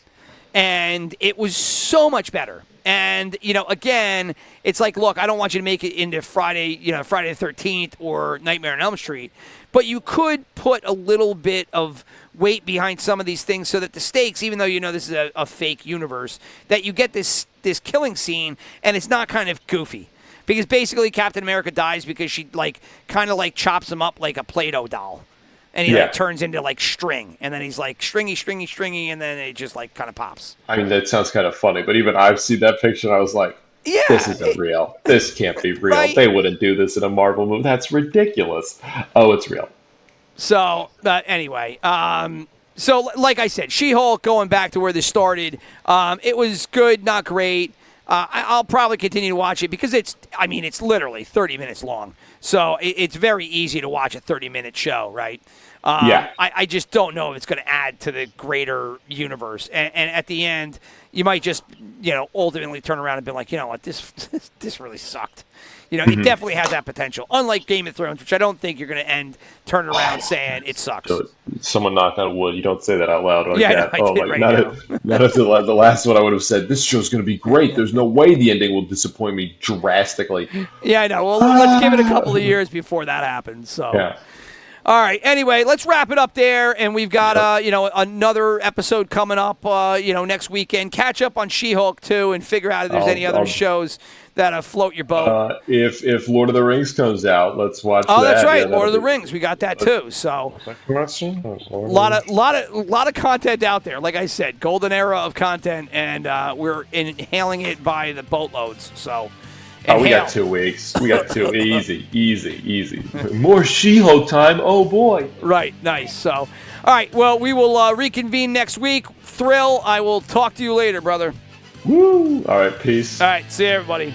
and it was so much better. And, again, it's like, look, I don't want you to make it into Friday the 13th or Nightmare on Elm Street, but you could put a little bit of weight behind some of these things so that the stakes, even though this is a fake universe, that you get this killing scene and it's not kind of goofy. Because basically Captain America dies because she kind of chops him up like a Play-Doh doll. And he turns into string, and then he's like stringy, and then it just kind of pops. I mean, that sounds kind of funny, but even I've seen that picture, and I was like, yeah, this isn't real. This can't be real. Right? They wouldn't do this in a Marvel movie. That's ridiculous. Oh, it's real. So, anyway, so like I said, She-Hulk, going back to where this started, it was good, not great. I'll probably continue to watch it because it's literally 30 minutes long. So it's very easy to watch a 30-minute show, right? Yeah. I just don't know if it's going to add to the greater universe. And at the end, you might just, ultimately turn around and be like, you know what, this really sucked. It definitely has that potential. Unlike Game of Thrones, which I don't think you're going to turn around saying it sucks. So, someone knocked on wood. You don't say that out loud. Like yeah, that. I did right now. Not if the last one I would have said, this show's going to be great. There's no way the ending will disappoint me drastically. Yeah, I know. Well, let's give it a couple of years before that happens. So. Yeah. All right. Anyway, let's wrap it up there, and we've got another episode coming up. Next weekend. Catch up on She-Hulk too, and figure out if there's any other shows that float your boat. If Lord of the Rings comes out, let's watch. Oh, that. that's right, Yeah, Lord of the Rings. We got that too. So a lot of content out there. Like I said, golden era of content, and we're inhaling it by the boatloads. So. We got 2 weeks. We got 2. Easy. More She-Hulk time. Oh, boy. Right. Nice. So, all right. Well, we will reconvene next week. Thrill, I will talk to you later, brother. Woo. All right. Peace. All right. See you, everybody.